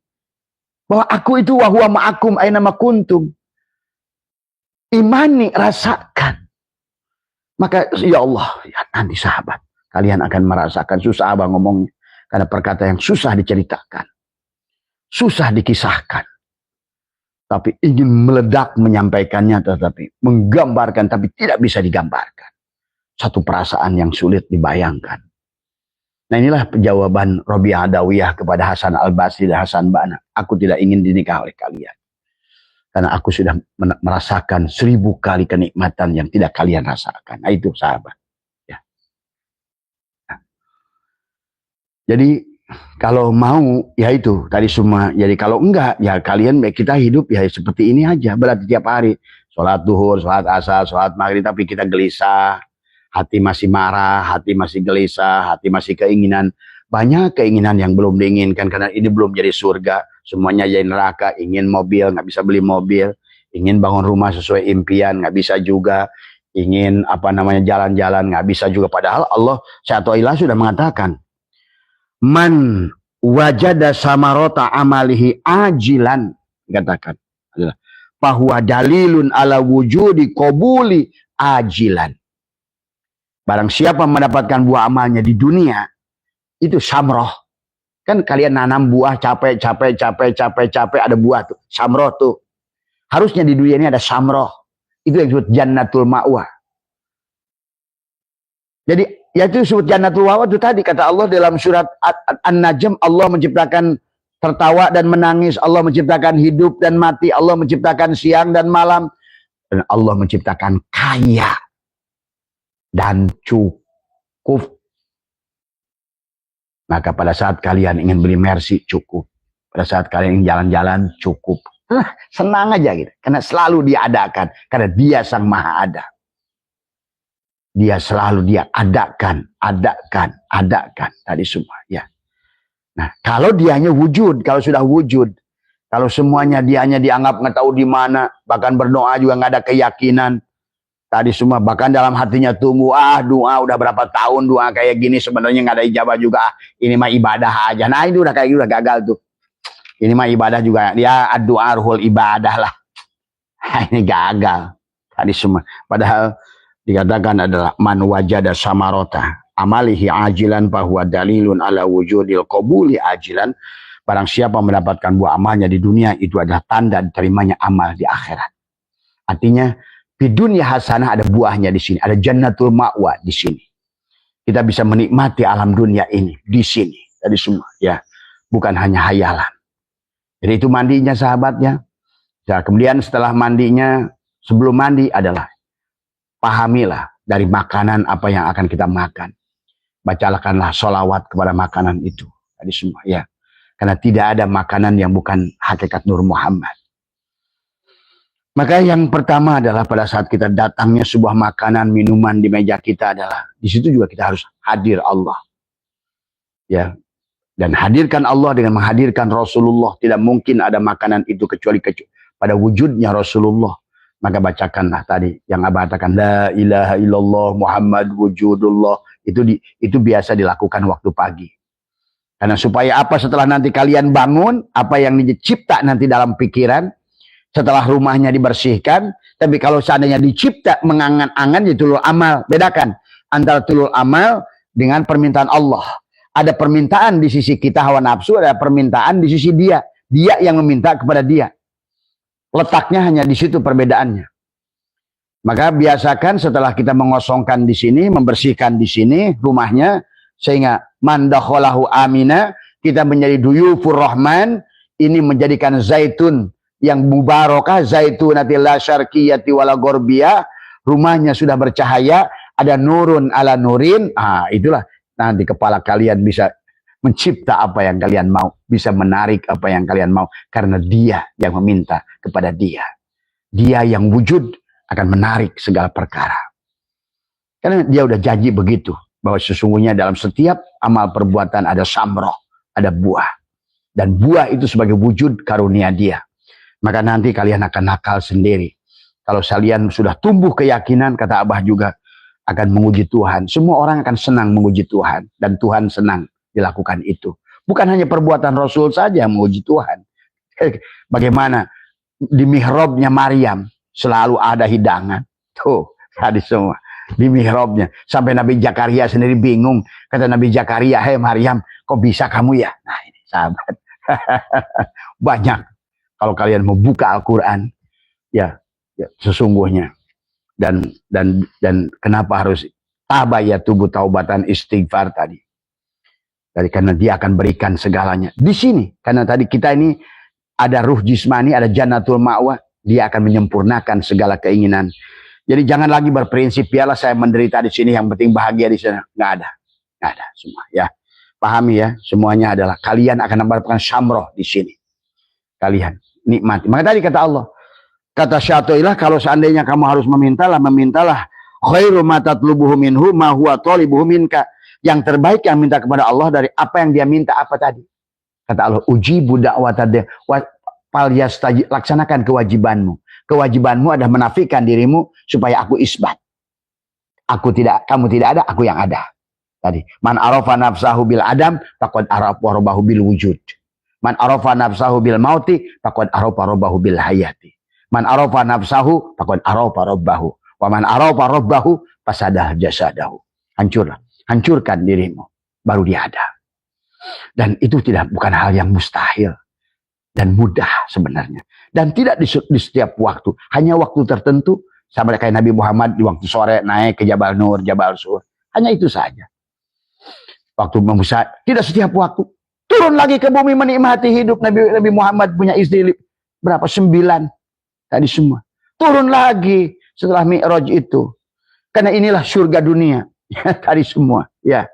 bahwa aku itu wa huwa ma'akum aina ma kuntum. Imani, rasakan. Maka ya Allah, ya nanti sahabat, kalian akan merasakan. Susah abang ngomongnya, karena perkata yang susah diceritakan, susah dikisahkan, tapi ingin meledak menyampaikannya, tetapi menggambarkan tapi tidak bisa digambarkan. Satu perasaan yang sulit dibayangkan. Nah inilah jawaban Robiah Adawiyah kepada Hasan Al-Basri dan Hasan Banna. Aku tidak ingin dinikah oleh kalian. Karena aku sudah merasakan 1000 kali kenikmatan yang tidak kalian rasakan. Nah itu sahabat. Ya. Nah. Jadi kalau mau ya itu tadi semua. Jadi kalau enggak ya kalian kita hidup ya seperti ini aja. Berarti tiap hari. Sholat duhur, sholat asar, sholat maghrib. Tapi kita gelisah. Hati masih marah, hati masih gelisah, hati masih keinginan. Banyak keinginan yang belum diinginkan karena ini belum jadi surga. Semuanya jadi neraka. Ingin mobil, nggak bisa beli mobil. Ingin bangun rumah sesuai impian, nggak bisa juga. Ingin jalan-jalan, nggak bisa juga. Padahal Allah Syaitanillah sudah mengatakan, man wajada samarota amalihi ajilan, dikatakan adalah bahwa dalilun ala wujudi qabuli ajilan. Barang siapa mendapatkan buah amalnya di dunia, itu samroh. Kan kalian nanam buah capek, ada buah tuh. Samroh tuh. Harusnya di dunia ini ada samroh. Itu yang disebut jannatul ma'wah. Jadi, ya itu disebut jannatul ma'wah itu tadi. Kata Allah dalam surat An-Najm, Allah menciptakan tertawa dan menangis. Allah menciptakan hidup dan mati. Allah menciptakan siang dan malam. Dan Allah menciptakan kaya dan cukup. Maka pada saat kalian ingin beli Mercy, cukup. Pada saat kalian jalan-jalan cukup. Senang aja gitu. Karena selalu dia adakan. Karena dia sang maha ada. Dia selalu dia adakan. Tadi semua. Ya. Nah, kalau dia hanya wujud. Kalau sudah wujud. Kalau semuanya dia hanya dianggap nggak tahu di mana. Bahkan berdoa juga nggak ada keyakinan. Tadi semua. Bahkan dalam hatinya tumbuh. Doa udah berapa tahun doa kayak gini. Sebenarnya nggak ada ijabah juga. Ini mah ibadah aja. Nah itu udah kayak gitu. Udah gagal tuh. Ini mah ibadah juga. Dia doa ruhul ibadah lah. Ini gagal. Tadi semua. Padahal dikatakan adalah man wajada samarota amalihi ajilan bahwa dalilun ala wujudil qabuli ajilan. Barang siapa mendapatkan buah amalnya di dunia, itu adalah tanda diterimanya amal di akhirat. Artinya di dunia hasanah ada buahnya di sini. Ada jannatul ma'wa di sini. Kita bisa menikmati alam dunia ini di sini. Tadi semua. Ya, bukan hanya hayalan. Jadi itu mandinya sahabatnya. Nah, kemudian setelah mandinya, sebelum mandi adalah pahamilah dari makanan apa yang akan kita makan. Bacakanlah sholawat kepada makanan itu. Tadi semua ya. Karena tidak ada makanan yang bukan hakikat Nur Muhammad. Maka yang pertama adalah pada saat kita datangnya sebuah makanan, minuman di meja kita adalah di situ juga kita harus hadir Allah. Ya. Dan hadirkan Allah dengan menghadirkan Rasulullah. Tidak mungkin ada makanan itu kecuali pada wujudnya Rasulullah. Maka bacakanlah tadi yang Abah katakan la ilaha illallah Muhammad wujudullah. Itu biasa dilakukan waktu pagi. Karena supaya apa setelah nanti kalian bangun, apa yang dicipta nanti dalam pikiran, setelah rumahnya dibersihkan, tapi kalau seandainya dicipta mengangan-angan ya tulul amal. Bedakan antara tulul amal dengan permintaan Allah. Ada permintaan di sisi kita hawa nafsu, ada permintaan di sisi dia. Dia yang meminta kepada dia. Letaknya hanya di situ perbedaannya. Maka biasakan setelah kita mengosongkan di sini, membersihkan di sini rumahnya, sehingga mandakholahu amina, kita menjadi duyufur rahman, ini menjadikan zaitun yang mubarakah, zaitunati la syarqiyati wala gorbiyah, rumahnya sudah bercahaya, ada nurun ala nurin, itulah. Nanti kepala kalian bisa mencipta apa yang kalian mau. Bisa menarik apa yang kalian mau. Karena dia yang meminta kepada dia. Dia yang wujud akan menarik segala perkara. Karena dia udah janji begitu. Bahwa sesungguhnya dalam setiap amal perbuatan ada samroh. Ada buah. Dan buah itu sebagai wujud karunia dia. Maka nanti kalian akan nakal sendiri. Kalau kalian sudah tumbuh keyakinan, kata Abah juga, akan menguji Tuhan. Semua orang akan senang menguji Tuhan. Dan Tuhan senang dilakukan itu. Bukan hanya perbuatan Rasul saja yang menguji Tuhan. Bagaimana di mihrabnya Maryam selalu ada hidangan. Tuh, tadi semua. Di mihrabnya. Sampai Nabi Zakaria sendiri bingung. Kata Nabi Zakaria, hei Maryam, kok bisa kamu ya? Nah ini sahabat. Banyak. Kalau kalian membuka Al-Quran, ya sesungguhnya. Dan kenapa harus tabayatubu taubatan istighfar tadi? Karena dia akan berikan segalanya di sini. Karena tadi kita ini ada ruh jismani, ada jannatul ma'wa, dia akan menyempurnakan segala keinginan. Jadi jangan lagi berprinsip biarlah saya menderita di sini, yang penting bahagia di sana. Nggak ada semua ya. Pahami ya, semuanya adalah kalian akan mendapatkan syamroh di sini. Kalian nikmati. Maka tadi kata Allah, kata Syatu'ilah, kalau seandainya kamu harus memintalah khairu ma tatlubuhu minhu ma huwa talibuhu minka. Yang terbaik yang minta kepada Allah dari apa yang dia minta apa tadi. Kata Allah, ujibu da'watad laksanakan kewajibanmu. Kewajibanmu adalah menafikan dirimu supaya aku isbat. Kamu tidak ada, aku yang ada. Tadi, man arafa nafsahu bil adam faqad arafa rabbahu bil wujud. Man arafa nafsahu bil mauti faqad arafa rabbahu bil hayati. Man arafa nafsahu faqad arafa rabbahu. Wa man arafa rabbahu fasadah jasadahu. Hancurkan dirimu, baru dia ada. Dan itu bukan hal yang mustahil dan mudah sebenarnya. Dan tidak di setiap waktu, hanya waktu tertentu, sama kayak Nabi Muhammad di waktu sore naik ke Jabal Nur, Jabal Sur. Hanya itu saja. Waktu membesar, tidak setiap waktu. Turun lagi ke bumi menikmati hidup. Nabi Muhammad punya istri berapa? 9. Tadi semua. Turun lagi setelah Mi'raj itu. Karena inilah surga dunia. Tadi semua. Ya.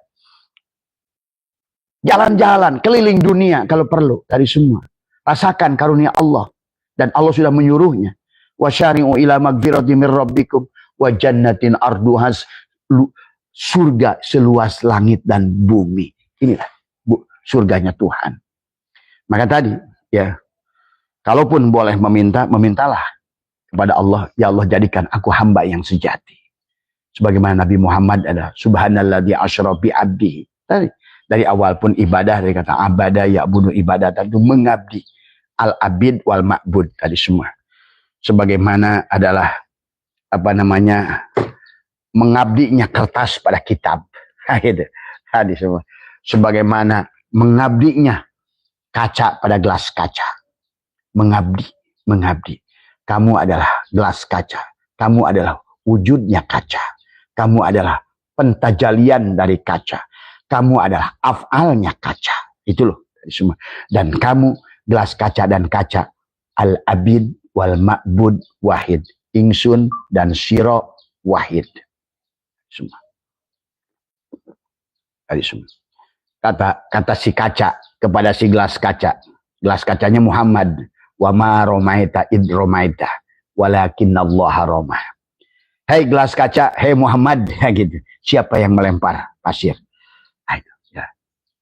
Jalan-jalan, keliling dunia kalau perlu. Tadi semua. Rasakan karunia Allah. Dan Allah sudah menyuruhnya. Wa syari'u ila magfirati min rabbikum wa jannatin arduhas, surga seluas langit dan bumi. Inilah surganya Tuhan. Maka tadi, ya, kalaupun boleh meminta, memintalah kepada Allah, ya Allah jadikan aku hamba yang sejati. Sebagaimana Nabi Muhammad ada subhanalladzi asyra bi abdi. Dari awal pun ibadah, dari kata abada ya bunuh ibadah itu mengabdi. Al-abid wal ma'bud tadi semua. Sebagaimana adalah apa namanya mengabdinya kertas pada kitab. Gitu. Tadi semua. Sebagaimana mengabdinya kaca pada gelas kaca. Mengabdi. Kamu adalah gelas kaca. Kamu adalah wujudnya kaca. Kamu adalah pentajalian dari kaca. Kamu adalah af'alnya kaca. Itu loh semua. Dan kamu gelas kaca dan kaca. Al-abid wal ma'bud wahid. Ingsun dan siro wahid. Semua. Tadi semua. Kata si kaca kepada si gelas kaca. Gelas kacanya Muhammad. Wa ma romaita id romaita. Walakinnallaha romah. Hei gelas kaca, hei Muhammad. Ya gitu. Siapa yang melempar pasir? Ayo, ya.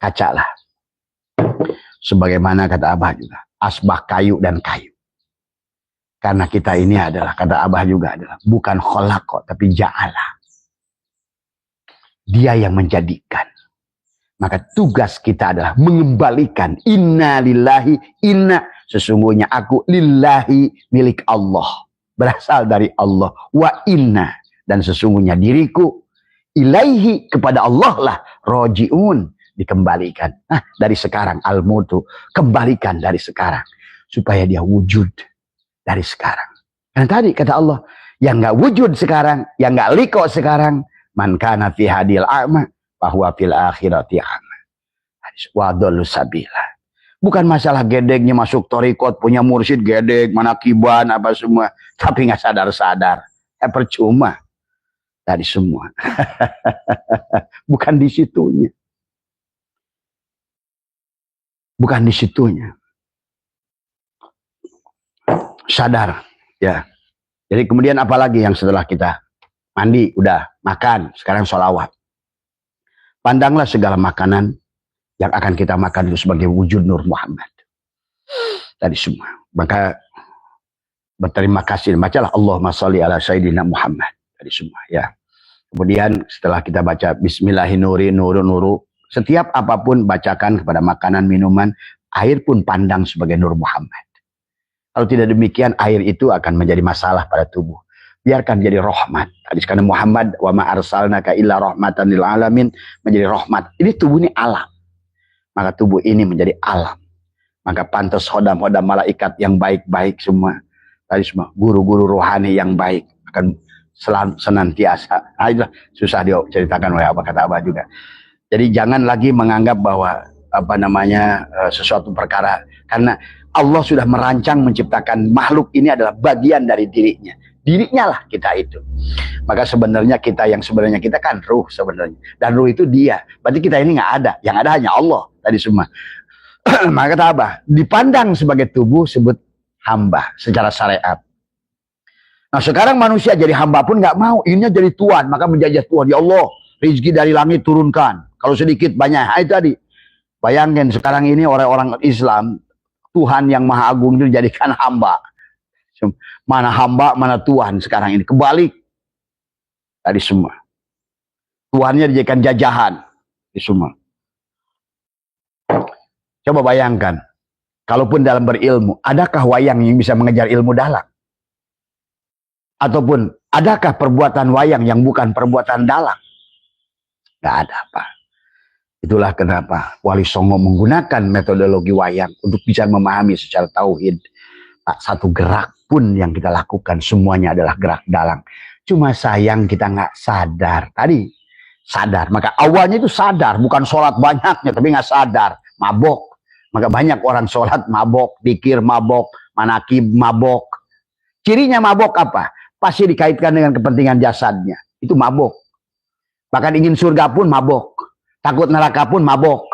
Kaca lah. Sebagaimana kata Abah juga. Asbah kayu dan kayu. Karena kita ini adalah, kata Abah juga adalah, bukan kholako, tapi ja'ala. Dia yang menjadikan. Maka tugas kita adalah mengembalikan. Inna lillahi, inna. Sesungguhnya aku lillahi milik Allah. Berasal dari Allah. Wa inna. Dan sesungguhnya diriku ilaihi kepada Allah lah. Roji'un. Dikembalikan. Nah, dari sekarang. Al-mutu. Kembalikan dari sekarang. Supaya dia wujud. Dari sekarang. Dan tadi kata Allah. Yang gak wujud sekarang. Yang gak liko sekarang. Man kana fi hadil a'ma. Bahwa fil akhirati a'ma. Wadollu sabila. Bukan masalah gedegnya masuk torikot. Punya mursyid gedeg. Manakiban. Apa semua. Tapi gak sadar-sadar. Percuma. Tadi semua. Bukan di situnya. Bukan di situnya. Sadar. Ya. Jadi kemudian apalagi yang setelah kita mandi, udah makan, sekarang sholawat. Pandanglah segala makanan yang akan kita makan itu sebagai wujud Nur Muhammad. Tadi semua. Maka berterima kasih. Bacalah Allahumma sholli ala Sayyidina Muhammad. Tadi semua. Ya. Kemudian setelah kita baca Bismillahirrahmanirrahim, nuru nuru. Setiap apapun bacakan kepada makanan, minuman, air pun pandang sebagai Nur Muhammad. Kalau tidak demikian, air itu akan menjadi masalah pada tubuh. Biarkan jadi rahmat. Hadis karena Muhammad wa ma arsalnaka illa rahmatan lil alamin, menjadi rahmat. Ini tubuh ini alam. Maka tubuh ini menjadi alam. Maka pantas hodam-hodam malaikat yang baik-baik semua. Tadi semua guru-guru rohani yang baik akan senantiasa. Nah, susah dia ceritakan oleh apa kata Abah juga. Jadi jangan lagi menganggap bahwa apa namanya sesuatu perkara, karena Allah sudah merancang menciptakan makhluk ini adalah bagian dari dirinya. Dirinya lah kita itu. Maka sebenarnya kita kan ruh sebenarnya. Dan ruh itu dia. Berarti kita ini nggak ada. Yang ada hanya Allah. Tadi semua. Maka kata Abah, dipandang sebagai tubuh sebut hamba secara syariat. Nah sekarang manusia jadi hamba pun nggak mau. Ininya jadi tuan. Maka menjajah Tuhan. Ya Allah, rezeki dari langit turunkan. Kalau sedikit banyak. Nah, itu tadi. Bayangkan sekarang ini orang-orang Islam. Tuhan yang Maha Agung itu dijadikan hamba. Mana hamba, mana Tuhan sekarang ini. Kebalik. Tadi semua. Tuhannya dijadikan jajahan. Tadi semua. Coba bayangkan. Kalaupun dalam berilmu. Adakah wayang yang bisa mengejar ilmu dalam? Ataupun adakah perbuatan wayang yang bukan perbuatan dalam? Gak ada apa. Itulah kenapa Wali Songo menggunakan metodologi wayang untuk bisa memahami secara tauhid. Tak satu gerak pun yang kita lakukan semuanya adalah gerak dalam. Cuma sayang kita nggak sadar. Tadi sadar. Maka awalnya itu sadar. Bukan sholat banyaknya tapi nggak sadar. Mabok. Maka banyak orang sholat mabok. Dikir mabok. Manakib mabok. Cirinya mabok apa? Pasti dikaitkan dengan kepentingan jasadnya. Itu mabok. Bahkan ingin surga pun mabok. Takut neraka pun mabok.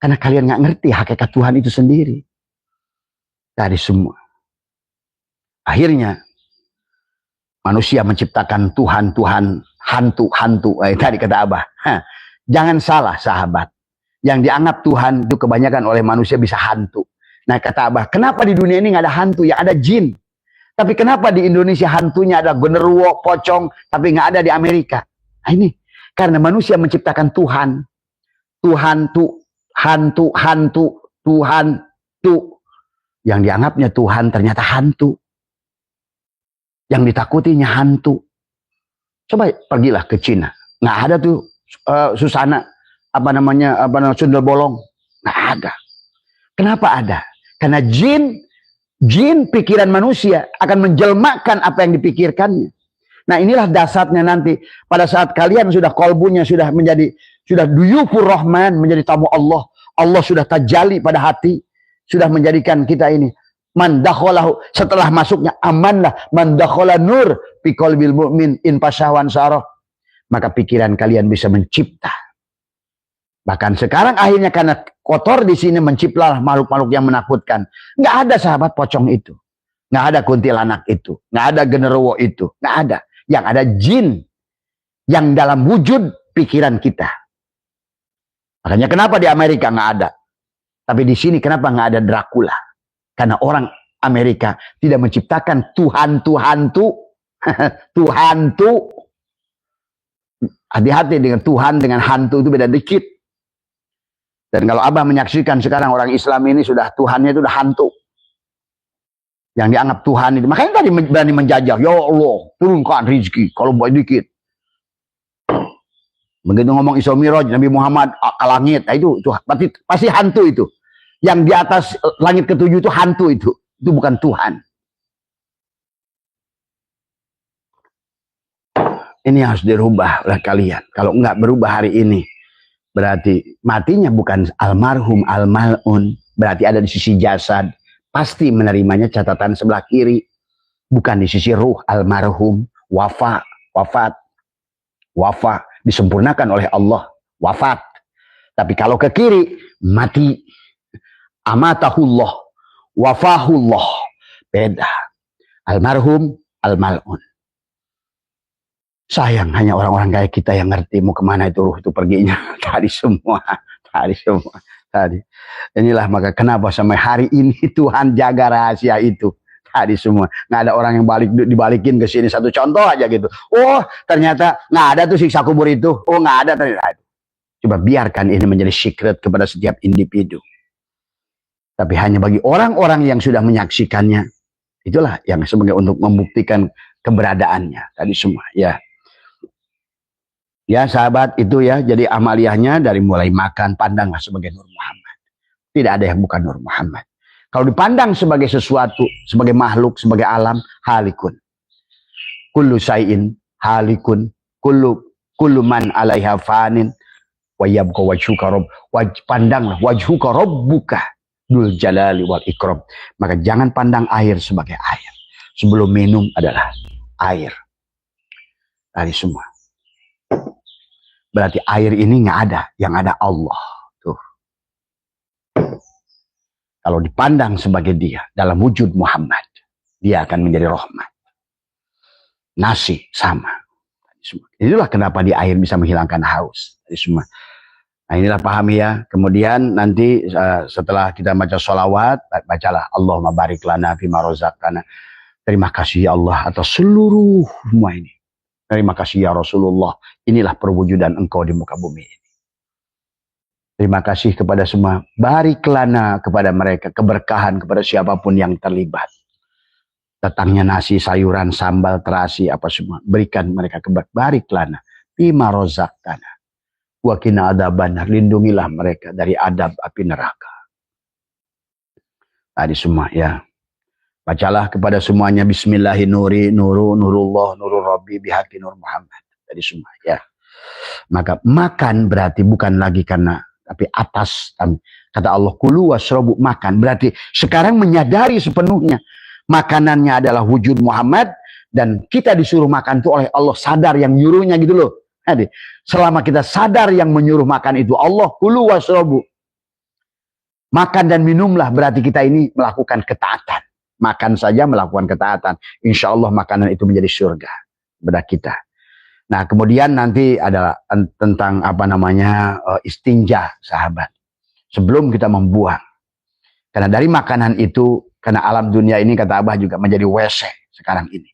Karena kalian nggak ngerti hakikat Tuhan itu sendiri. dari semua. Akhirnya manusia menciptakan Tuhan-Tuhan, hantu-hantu. Tadi kata Abah. Jangan salah sahabat. Yang dianggap Tuhan itu kebanyakan oleh manusia bisa hantu. Nah kata Abah, kenapa di dunia ini nggak ada hantu? Ya ada jin. Tapi kenapa di Indonesia hantunya ada genderuwo, pocong, tapi nggak ada di Amerika? Nah ini, karena manusia menciptakan Tuhan. Tuhan, hantu, Tuhan, yang dianggapnya Tuhan ternyata hantu. Yang ditakutinya hantu. Coba pergilah ke Cina. Nggak ada tuh susana, sundel bolong. Nggak ada. Kenapa ada? Karena jin pikiran manusia akan menjelmakan apa yang dipikirkannya. Nah inilah dasarnya nanti. Pada saat kalian sudah kolbunya sudah duyufur rahman, menjadi tamu Allah. Allah sudah tajali pada hati. Sudah menjadikan kita ini. Man dakhalahu, setelah masuknya amanlah. Man dakhala nur fi qalbil mu'min in pasyawan sarah. Maka pikiran kalian bisa mencipta. Bahkan sekarang akhirnya karena kotor di sini menciptalah makhluk-makhluk yang menakutkan. Nggak ada sahabat pocong itu. Nggak ada kuntilanak itu. Nggak ada genderuwo itu. Nggak ada. Yang ada jin. Yang dalam wujud pikiran kita. Makanya kenapa di Amerika nggak ada. Tapi di sini kenapa nggak ada Dracula. Karena orang Amerika tidak menciptakan Tuhan-Tuhantu. Tuhantu. Hati-hati dengan Tuhan, dengan hantu itu beda dikit. Dan kalau Abah menyaksikan sekarang orang Islam ini sudah Tuhannya itu udah hantu. Yang dianggap Tuhan itu. Makanya tadi berani menjajah. Ya Allah, turunkan rezeki. Kalau buat dikit. Begitu ngomong Isra Miraj, Nabi Muhammad ke langit. Nah, itu pasti hantu itu. Yang di atas langit ketujuh itu hantu itu. Itu bukan Tuhan. Ini harus dirubah oleh kalian. Kalau enggak berubah hari ini, berarti matinya bukan almarhum almalun. Berarti ada di sisi jasad. Pasti menerimanya catatan sebelah kiri. Bukan di sisi ruh almarhum. Wafat. Disempurnakan oleh Allah. Wafat. Tapi kalau ke kiri, mati. Amatahullah. Wafahullah. Beda. Almarhum almalun. Sayang hanya orang-orang kayak kita yang ngerti mau kemana itu ruh itu perginya. Tadi semua. Inilah maka kenapa sampai hari ini Tuhan jaga rahasia itu. Tadi semua. Nggak ada orang yang dibalikin ke sini. Satu contoh aja gitu. Oh ternyata nggak ada tuh siksa kubur itu. Oh nggak ada ternyata. Coba biarkan ini menjadi secret kepada setiap individu. Tapi hanya bagi orang-orang yang sudah menyaksikannya. Itulah yang sebagai untuk membuktikan keberadaannya. Tadi semua ya. Ya sahabat itu ya, jadi amaliyahnya dari mulai makan, pandanglah sebagai Nur Muhammad. Tidak ada yang bukan Nur Muhammad. Kalau dipandang sebagai sesuatu, sebagai makhluk, sebagai alam, halikun. Kullu sayin halikun, kullu man alaiha fanin, wa yabqa wajhuka rabb. Pandanglah wajhuka rabbuka dul jalali wal ikram. Maka jangan pandang air sebagai air. Sebelum minum adalah air. Dari semua. Berarti air ini nggak ada, yang ada Allah. Tuh. Kalau dipandang sebagai dia dalam wujud Muhammad, dia akan menjadi rahmat. Nasi sama. Inilah kenapa di air bisa menghilangkan haus. Semua. Nah inilah pahami ya. Kemudian nanti setelah kita baca sholawat, bacalah Allahumma barik lana fima rozaqtana. Terima kasih ya Allah atas seluruh semua ini. Terima kasih ya Rasulullah. Inilah perwujudan engkau di muka bumi ini. Terima kasih kepada semua. Bariklana kepada mereka. Keberkahan kepada siapapun yang terlibat. Datangnya nasi, sayuran, sambal, terasi, apa semua. Berikan mereka keberkahan. Bariklana. Bima rozaqtana. Wa qina adzabannar. Lindungilah mereka dari adab api neraka. Tadi semua ya. Bacalah kepada semuanya bismillahirrahmanirrahim nurullah nurul rabbi bihaqi nur Muhammad. Tadi semua ya. Maka makan berarti bukan lagi karena tapi atas kata Allah kulu wasrobu makan berarti sekarang menyadari sepenuhnya makanannya adalah wujud Muhammad dan kita disuruh makan itu oleh Allah, sadar yang nyuruhnya gitu loh. Jadi selama kita sadar yang menyuruh makan itu Allah kulu wasrobu Makan dan minumlah berarti kita ini melakukan ketaatan. Makan saja melakukan ketaatan. Insya Allah makanan itu menjadi surga kepada kita. Nah kemudian nanti adalah tentang apa namanya istinja sahabat. Sebelum kita membuang. Karena dari makanan itu, karena alam dunia ini kata Abah juga menjadi WC sekarang ini.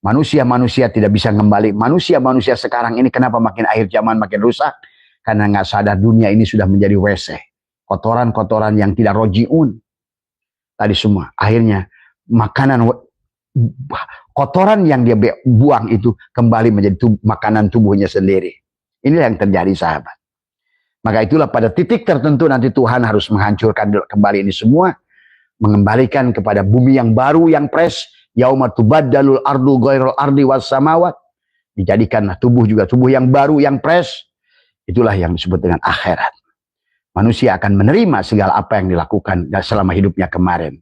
Manusia-manusia tidak bisa kembali. Manusia-manusia sekarang ini kenapa makin akhir zaman makin rusak? Karena nggak sadar dunia ini sudah menjadi WC. Kotoran-kotoran yang tidak rojiun. Tadi semua. Akhirnya makanan, kotoran yang dia buang itu kembali menjadi makanan tubuhnya sendiri. Inilah yang terjadi sahabat. Maka itulah pada titik tertentu nanti Tuhan harus menghancurkan kembali ini semua. Mengembalikan kepada bumi yang baru, yang fresh. Yauma tubaddalul ardu ghairul ardi was samawat. Dijadikanlah tubuh juga tubuh yang baru, yang fresh. Itulah yang disebut dengan akhirat. Manusia akan menerima segala apa yang dilakukan selama hidupnya kemarin.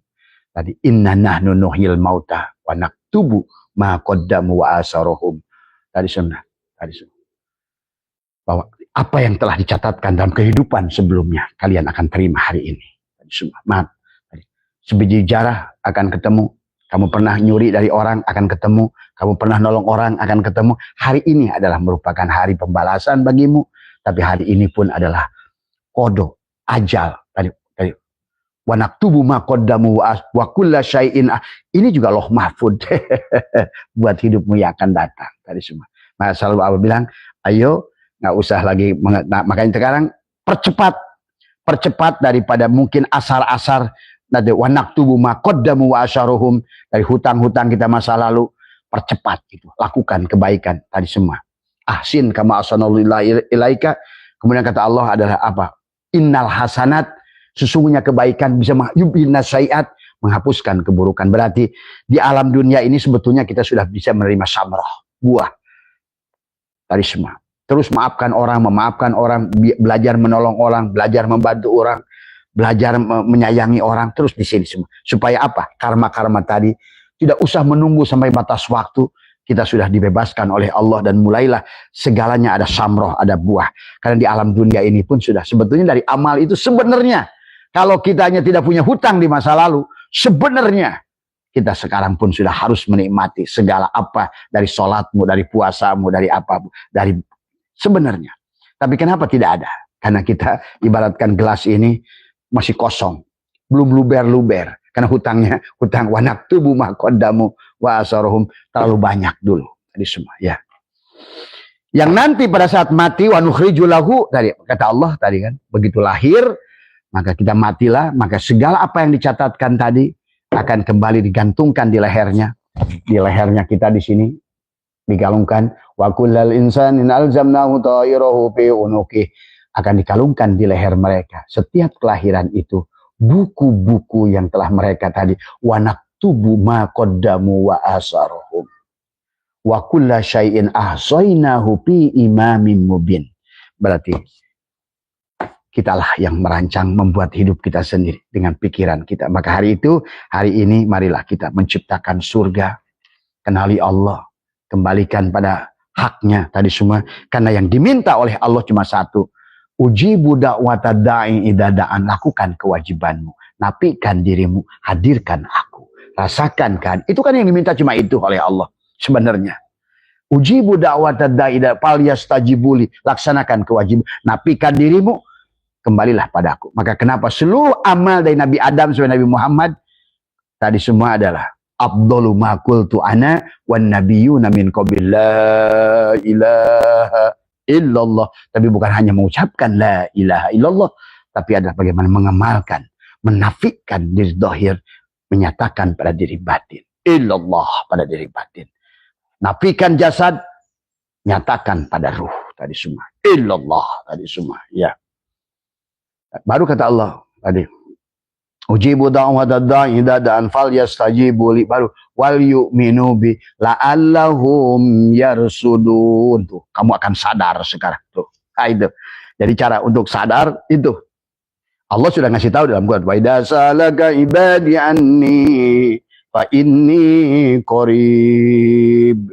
Tadi inna nahnu nuhyil mauta wa naktubu ma qaddamu wa asarohum. Tadi sunnah. Bahwa apa yang telah dicatatkan dalam kehidupan sebelumnya kalian akan terima hari ini. Maaf. Sebiji jarah akan ketemu. Kamu pernah nyuri dari orang akan ketemu. Kamu pernah nolong orang akan ketemu. Hari ini adalah merupakan hari pembalasan bagimu. Tapi hari ini pun adalah kodo, ajal. Tadi wa naktubu ma qaddamu wa kulla syai'in. Ini juga loh mahfud buat hidupmu yang akan datang. Tadi semua. Maka selalu Allah bilang, ayo nggak usah lagi. Nah, makanya sekarang percepat daripada mungkin asar-asar. Wa naktubu ma qaddamu wa asyaruhum. Dari hutang-hutang kita masa lalu. Percepat itu. Lakukan kebaikan tadi semua. Ahsin kama ahsanallahu ilaika. Kemudian kata Allah adalah apa? Innal hasanat. Sesungguhnya kebaikan bisa yubina syai'at. Menghapuskan keburukan. Berarti di alam dunia ini sebetulnya kita sudah bisa menerima samroh. Buah. Tadi semua. Terus maafkan orang, memaafkan orang. Belajar menolong orang. Belajar membantu orang. Belajar menyayangi orang. Terus di sini semua. Supaya apa? Karma-karma tadi. Tidak usah menunggu sampai batas waktu. Kita sudah dibebaskan oleh Allah. Dan mulailah segalanya ada samroh, ada buah. Karena di alam dunia ini pun sudah. Sebetulnya dari amal itu sebenarnya. Kalau kita hanya tidak punya hutang di masa lalu. Sebenarnya. Kita sekarang pun sudah harus menikmati segala apa. Dari sholatmu, dari puasamu, dari apapun. Dari sebenarnya. Tapi kenapa tidak ada? Karena kita ibaratkan gelas ini. Masih kosong. Belum luber-luber. Karena hutang wa naktubu ma qaddamu wa asarohum terlalu banyak dulu. Tadi semua ya. Yang nanti pada saat mati wa nukhriju lahu tadi kata Allah tadi kan, begitu lahir maka kita matilah, maka segala apa yang dicatatkan tadi akan kembali digantungkan di lehernya. Di lehernya kita di sini digalungkan wa kullal insanin alzamnahu ta'irahu fi unuqih. Akan dikalungkan di leher mereka. Setiap kelahiran itu buku-buku yang telah mereka tadi wa naktubu ma qaddamu wa asarohum wa kulla syai'in ahsainahu fi imamin mubin. Berarti kitalah yang merancang membuat hidup kita sendiri dengan pikiran kita. Maka hari ini marilah kita menciptakan surga, kenali Allah, kembalikan pada haknya tadi semua. Karena yang diminta oleh Allah cuma satu. Ujibu da'wata da'i idada'an. Lakukan kewajibanmu. Napikan dirimu. Hadirkan aku. Rasakan kan. Itu kan yang diminta cuma itu oleh Allah. Sebenarnya. Ujibu da'wata da'i idada'an. Yastajibuli. Laksanakan kewajiban. Napikan dirimu. Kembalilah padaku. Maka kenapa seluruh amal dari Nabi Adam sampai Nabi Muhammad. Tadi semua adalah. Abdullu ma qultu ana. Wan nabiyuna min qabil la ilaha illallah. Tapi bukan hanya mengucapkan la ilaha illallah, tapi adalah bagaimana mengamalkan, menafikan diri zahir, menyatakan pada diri batin illallah pada diri batin. Nafikan jasad, nyatakan pada ruh tadi semua illallah tadi semua ya. Baru kata Allah tadi ujibu da'watad da'i idza da'an falyastajibu li, baru wal yu'minu bi la'allahum yarsudun. Tuh, kamu akan sadar sekarang tuh. Nah, itu. Jadi cara untuk sadar itu Allah sudah ngasih tahu dalam Quran, wa idza salaka ibadi anni fa inni qarib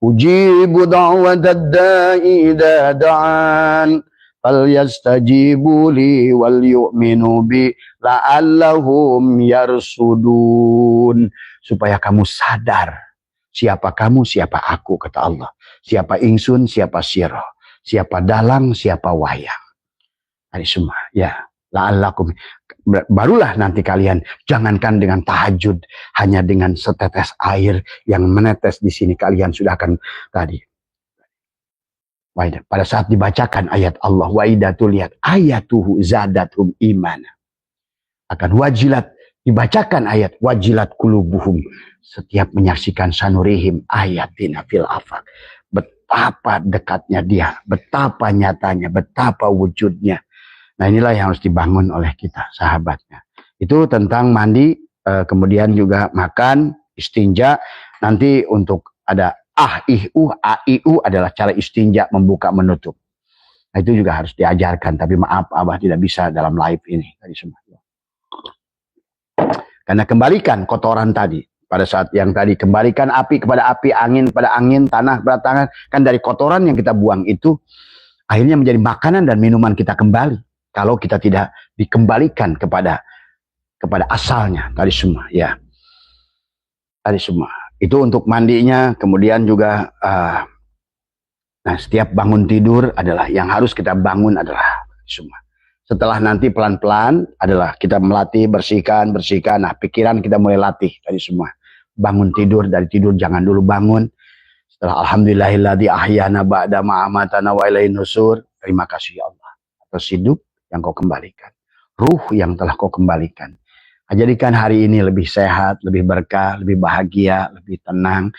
ujibu da'watad da'i idza da'an falyastajibu li wal yu'minu bi la'allahum yarsudun. Supaya kamu sadar siapa kamu, siapa aku, kata Allah. Siapa ingsun, siapa sirah. Siapa dalang, siapa wayang. Ini semua, ya. La'allakum. Barulah nanti kalian, jangankan dengan tahajud, hanya dengan setetes air yang menetes di sini, kalian sudah akan tadi. Pada saat dibacakan ayat Allah, wa idatu lihat ayatuhu zadatum imana. Akan wajilat, dibacakan ayat wajilat kulubuhum. Setiap menyaksikan sanurihim ayatina fil afaq. Betapa dekatnya dia, betapa nyatanya, betapa wujudnya. Nah inilah yang harus dibangun oleh kita, sahabatnya. Itu tentang mandi, kemudian juga makan, istinja. Nanti untuk ada aiu adalah cara istinja, membuka menutup. Nah, itu juga harus diajarkan. Tapi maaf, Abah tidak bisa dalam live ini. Tadi semua. Karena kembalikan kotoran tadi. Pada saat yang tadi, kembalikan api kepada api, angin kepada angin, tanah kepada tanah. Kan dari kotoran yang kita buang itu, akhirnya menjadi makanan dan minuman kita kembali. Kalau kita tidak dikembalikan kepada asalnya, tadi semua, ya. Tadi semua. Itu untuk mandinya, kemudian juga, nah setiap bangun tidur adalah, yang harus kita bangun adalah semua. Setelah nanti pelan-pelan adalah kita melatih, bersihkan. Nah pikiran kita mulai latih, tadi semua. Bangun tidur, dari tidur jangan dulu bangun. Setelah alhamdulillahilladzi ahyana ba'da ma'amatana wa ilaihin nusur. Terima kasih ya Allah atas hidup yang kau kembalikan, ruh yang telah kau kembalikan. Jadikan hari ini lebih sehat, lebih berkah, lebih bahagia, lebih tenang.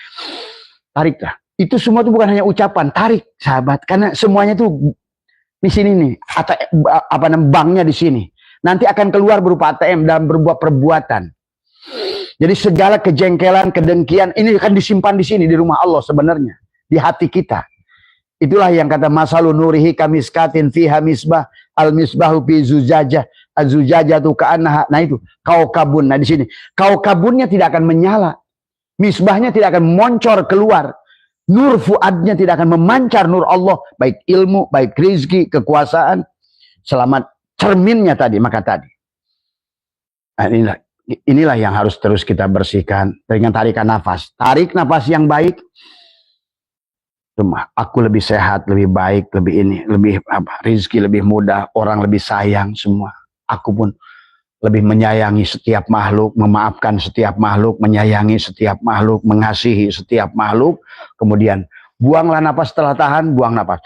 Tariklah. Itu semua itu bukan hanya ucapan, tarik sahabat, karena semuanya itu di sini nih, apa namanya, banknya di sini. Nanti akan keluar berupa ATM dan berbuat perbuatan. Jadi segala kejengkelan, kedengkian ini akan disimpan di sini, di rumah Allah sebenarnya, di hati kita. Itulah yang kata masalu nurihi kamiskatin fiha misbah al misbahu fi zujajah az-zujajah tu ka'annaha. Nah itu kaukabun. Nah di sini kaukabunnya tidak akan menyala, misbahnya tidak akan moncor keluar, nur fuadnya tidak akan memancar nur Allah, baik ilmu, baik rizki, kekuasaan, selamat cerminnya tadi. Maka tadi, nah inilah yang harus terus kita bersihkan dengan tarikan nafas. Tarik nafas yang baik. Cuma aku lebih sehat, lebih baik, lebih ini, lebih apa, rizki lebih mudah, orang lebih sayang semua. Aku pun lebih menyayangi setiap makhluk, memaafkan setiap makhluk, menyayangi setiap makhluk, mengasihi setiap makhluk. Kemudian buanglah napas, setelah tahan, buang napas.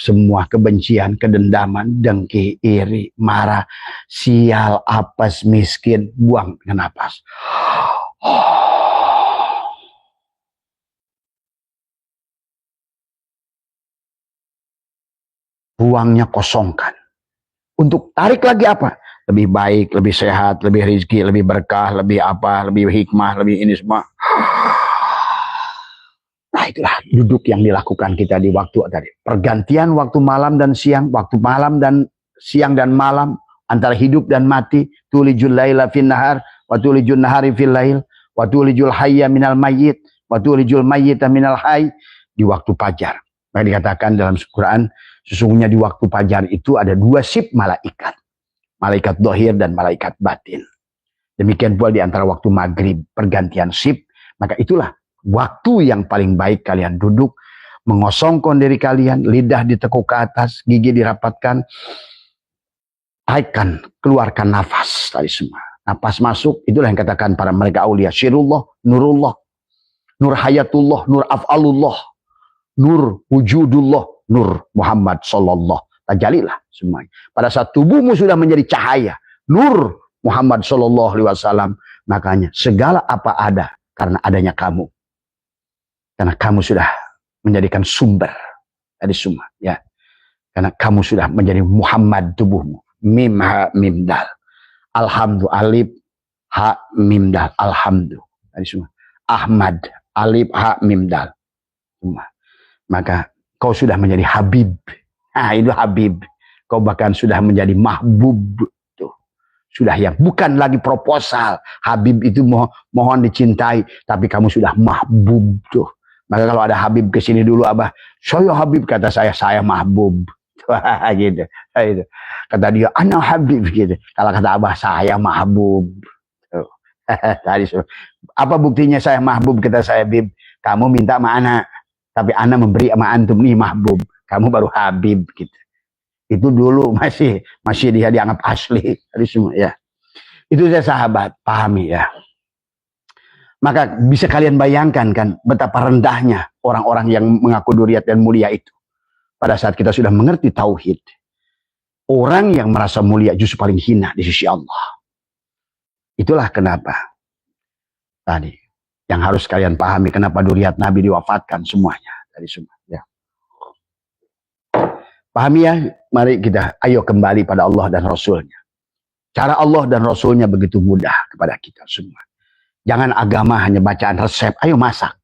Semua kebencian, kedendaman, dengki, iri, marah, sial, apes, miskin, buang dengan napas. Buangnya kosongkan. Untuk tarik lagi apa? Lebih baik, lebih sehat, lebih rizki, lebih berkah, lebih apa, lebih hikmah, lebih ini semua. Nah itulah duduk yang dilakukan kita di waktu tadi. Pergantian waktu malam dan siang, waktu malam dan siang dan malam, antara hidup dan mati. Tulijul laila fin nahar, wa tulijul nahari fil lail, wa tulijul hayya minal mayyit, wa tulijul mayyita minal hayy. Di waktu fajar. Maka dikatakan dalam Quran, sesungguhnya di waktu fajar itu ada dua sip malaikat. Malaikat dohir dan malaikat batin. Demikian pula di antara waktu maghrib, pergantian sip. Maka itulah waktu yang paling baik kalian duduk, mengosongkan diri kalian, lidah ditekuk ke atas, gigi dirapatkan, taikkan, keluarkan nafas tadi semua. Nafas masuk, itulah yang katakan para mereka aulia. Syirullah, nurullah, nur hayatullah, nur af'alullah, nur wujudullah, nur Muhammad sallallahu. Tajalilah semuanya. Pada saat tubuhmu sudah menjadi cahaya, nur Muhammad sallallahu alaihi wasallam, makanya segala apa ada karena adanya kamu. Karena kamu sudah menjadikan sumber dari semua, ya. Karena kamu sudah menjadi Muhammad tubuhmu. Mim ha mim dal. Alhamdu alif ha mim dal. Alhamdu dari semua. Ahmad alif ha mim dal. Semua. Maka kau sudah menjadi Habib. Nah itu Habib. Kau bahkan sudah menjadi mahbub. Tuh. Sudah yang bukan lagi proposal. Habib itu mohon dicintai. Tapi kamu sudah mahbub. Tuh. Maka kalau ada Habib kesini dulu, Abah. Saya Habib, kata saya mahbub. Wah, gitu. Itu. Kata dia, ana Habib gitu. Kalau kata Abah, saya mahbub. Tadi apa buktinya saya mahbub? Kata saya, Bib, kamu minta sama ana, tapi ana memberi sama antum nih mahbub. Kamu baru Habib gitu. Itu dulu masih dia dianggap asli. Tadi semua ya. Itu saya sahabat, pahami ya. Maka bisa kalian bayangkan kan betapa rendahnya orang-orang yang mengaku duriat dan mulia itu. Pada saat kita sudah mengerti tauhid, orang yang merasa mulia justru paling hina di sisi Allah. Itulah kenapa tadi yang harus kalian pahami kenapa duriat Nabi diwafatkan semuanya dari semua. Ya. Pahami ya, mari kita ayo kembali pada Allah dan Rasulnya. Cara Allah dan Rasulnya begitu mudah kepada kita semua. Jangan agama hanya bacaan resep, ayo masak.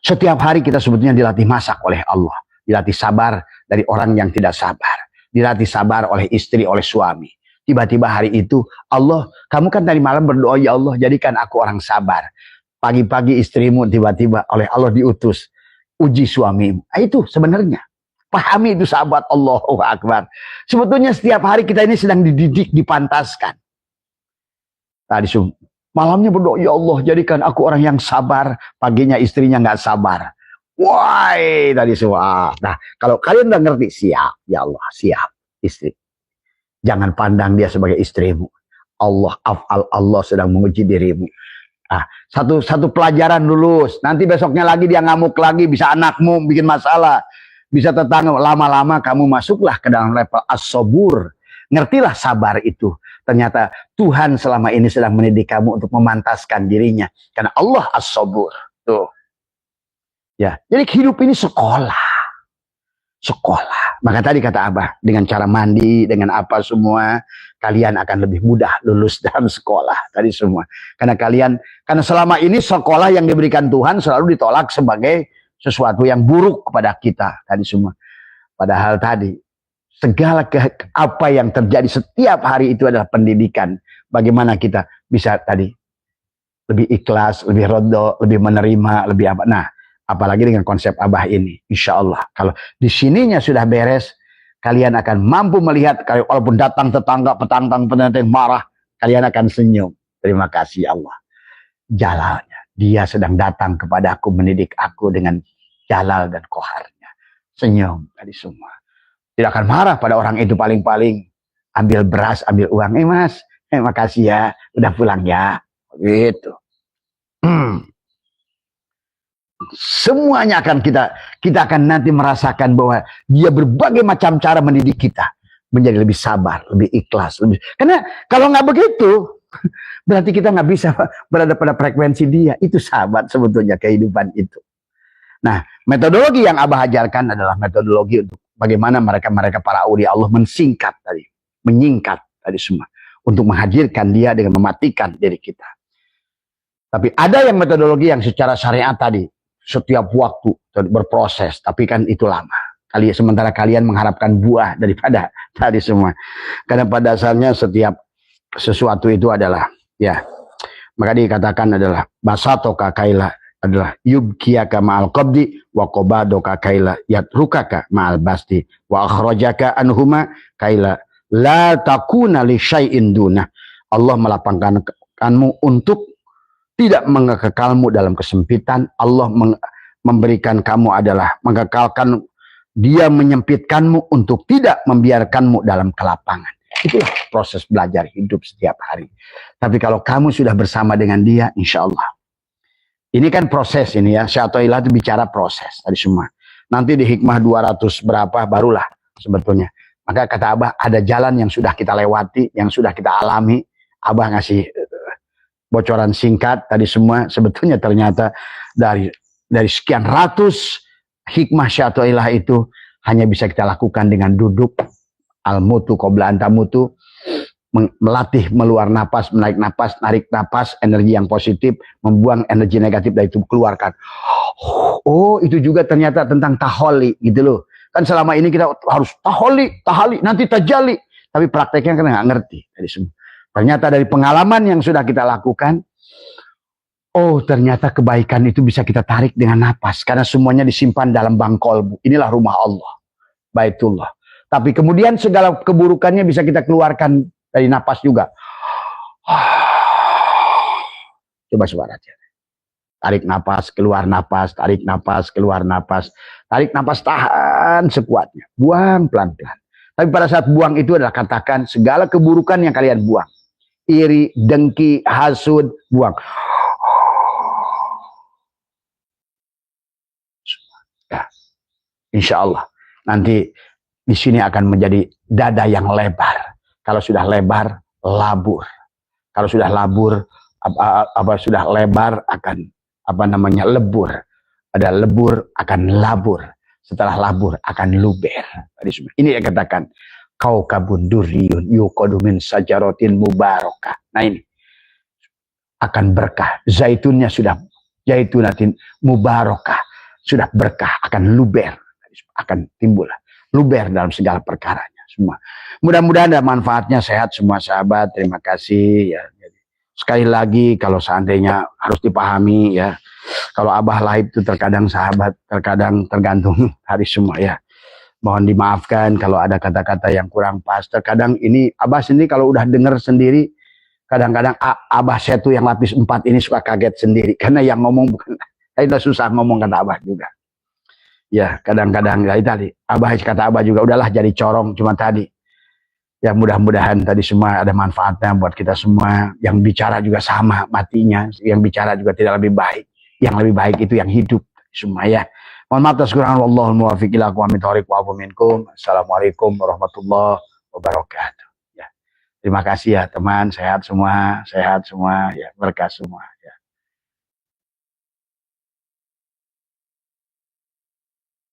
Setiap hari kita sebetulnya dilatih masak oleh Allah. Dilatih sabar dari orang yang tidak sabar. Dilatih sabar oleh istri, oleh suami. Tiba-tiba hari itu, Allah, kamu kan tadi malam berdoa, ya Allah, jadikan aku orang sabar. Pagi-pagi istrimu tiba-tiba oleh Allah diutus. Uji suamimu. Itu sebenarnya. Pahami itu sahabat, Allahu Akbar. Sebetulnya setiap hari kita ini sedang dididik, dipantaskan. Tadi malamnya berdoa, ya Allah, jadikan aku orang yang sabar. Paginya istrinya nggak sabar. Wah, tadi semua. Nah, kalau kalian udah ngerti, siap. Ya Allah, siap. Istri. Jangan pandang dia sebagai istrimu. Allah, Allah sedang menguji dirimu. Ah, satu pelajaran lulus. Nanti besoknya lagi dia ngamuk lagi. Bisa anakmu bikin masalah. Bisa tetangga. Lama-lama kamu masuklah ke dalam level as-sabur. Ngertilah sabar itu. Ternyata Tuhan selama ini sedang mendidik kamu untuk memantaskan dirinya. Karena Allah as-sabur. Tuh. Ya, jadi hidup ini sekolah. Sekolah. Maka tadi kata Abah, dengan cara mandi, dengan apa semua, kalian akan lebih mudah lulus dalam sekolah. Tadi semua. Karena selama ini sekolah yang diberikan Tuhan selalu ditolak sebagai sesuatu yang buruk kepada kita. Tadi semua. Padahal tadi, segala apa yang terjadi setiap hari itu adalah pendidikan. Bagaimana kita bisa tadi lebih ikhlas, lebih ridho, lebih menerima, lebih apa. Nah, apalagi dengan konsep Abah ini. Insya Allah. Kalau di sininya sudah beres, kalian akan mampu melihat, walaupun datang tetangga, petantang marah, kalian akan senyum. Terima kasih Allah. Jalalnya. Dia sedang datang kepadaku, mendidik aku dengan jalal dan koharnya. Senyum tadi semua. Tidak akan marah pada orang itu paling-paling. Ambil beras, ambil uang. Mas, makasih ya. Udah pulang ya. Gitu. Semuanya akan kita akan nanti merasakan bahwa dia berbagai macam cara mendidik kita menjadi lebih sabar, lebih ikhlas, karena kalau nggak begitu berarti kita nggak bisa berada pada frekuensi dia. Itu sahabat sebetulnya kehidupan itu. Nah, metodologi yang Abah ajarkan adalah metodologi untuk bagaimana mereka para aulia Allah menyingkat tadi semua untuk menghadirkan dia dengan mematikan diri kita. Tapi ada yang metodologi yang secara syariat tadi setiap waktu berproses, tapi kan itu lama. Sementara kalian mengharapkan buah daripada tadi semua. Karena pada dasarnya setiap sesuatu itu adalah ya, maka dikatakan adalah basatoka kaila adalah yubkiyaka ma'al qabdi wa qabadoka kaila yatrukaka ma'al basti wa akhrajaka anhuma kaila la takuna li syai'in duna. Allah melapangkan kamu untuk tidak mengekalmu dalam kesempitan. Allah memberikan kamu adalah mengekalkan, dia menyempitkanmu untuk tidak membiarkanmu dalam kelapangan. Itulah proses belajar hidup setiap hari. Tapi kalau kamu sudah bersama dengan dia, insya Allah. Ini kan proses ini ya. Syai'atullah itu bicara proses tadi semua. Nanti di hikmah 200 berapa barulah sebetulnya. Maka kata Abah, ada jalan yang sudah kita lewati, yang sudah kita alami. Abah ngasih bocoran singkat tadi semua. Sebetulnya ternyata dari sekian ratus hikmah syai'atullah itu hanya bisa kita lakukan dengan duduk, al-mutu qabla an tamutu, melatih meluar napas, menarik napas, narik napas, energi yang positif, membuang energi negatif dari itu, keluarkan. Oh, itu juga ternyata tentang taholi gitu loh. Kan selama ini kita harus taholi, nanti tajali, tapi prakteknya kan nggak ngerti tadi semua. Ternyata dari pengalaman yang sudah kita lakukan, oh ternyata kebaikan itu bisa kita tarik dengan napas. Karena semuanya disimpan dalam bank kolbu. Inilah rumah Allah. Baitullah. Tapi kemudian segala keburukannya bisa kita keluarkan dari napas juga. Coba suara aja. Tarik napas, keluar napas, tarik napas, keluar napas. Tarik napas, tahan sekuatnya. Buang pelan-pelan. Tapi pada saat buang itu adalah katakan segala keburukan yang kalian buang. Iri, dengki, hasud, buang. Ya. Insya Allah. Nanti di sini akan menjadi dada yang lebar. Kalau sudah lebar, labur. Kalau sudah labur, sudah lebar akan lebur. Ada lebur akan labur. Setelah labur akan luber. Ini yang katakan kau kabun duriyun yuqadumin sajarotin mubarakah. Nah ini akan berkah. Zaitunnya sudah zaitunatin mubarakah, sudah berkah, akan luber, akan timbul luber dalam segala perkaranya semua. Mudah-mudahan ada manfaatnya, sehat semua sahabat. Terima kasih ya. Sekali lagi kalau seandainya harus dipahami ya. Kalau Abah live itu terkadang sahabat, terkadang tergantung hari semua ya. Mohon dimaafkan kalau ada kata-kata yang kurang pas. Terkadang ini Abah sendiri kalau udah dengar sendiri, kadang-kadang Abah saya tuh yang lapis 4 ini suka kaget sendiri. Karena yang ngomong bukan, kita susah ngomong kata Abah juga. Ya kadang-kadang ya tadi, kata Abah juga udahlah jadi corong cuma tadi. Ya mudah-mudahan tadi semua ada manfaatnya buat kita semua. Yang bicara juga sama matinya, yang bicara juga tidak lebih baik. Yang lebih baik itu yang hidup semua ya. Mohon maaf atas kekurangan. Wallahul muwaffiq ila aqwamit thoriq wa afu minkum. Assalamualaikum warahmatullahi wabarakatuh. Ya. Terima kasih ya teman, sehat semua ya, berkah semua.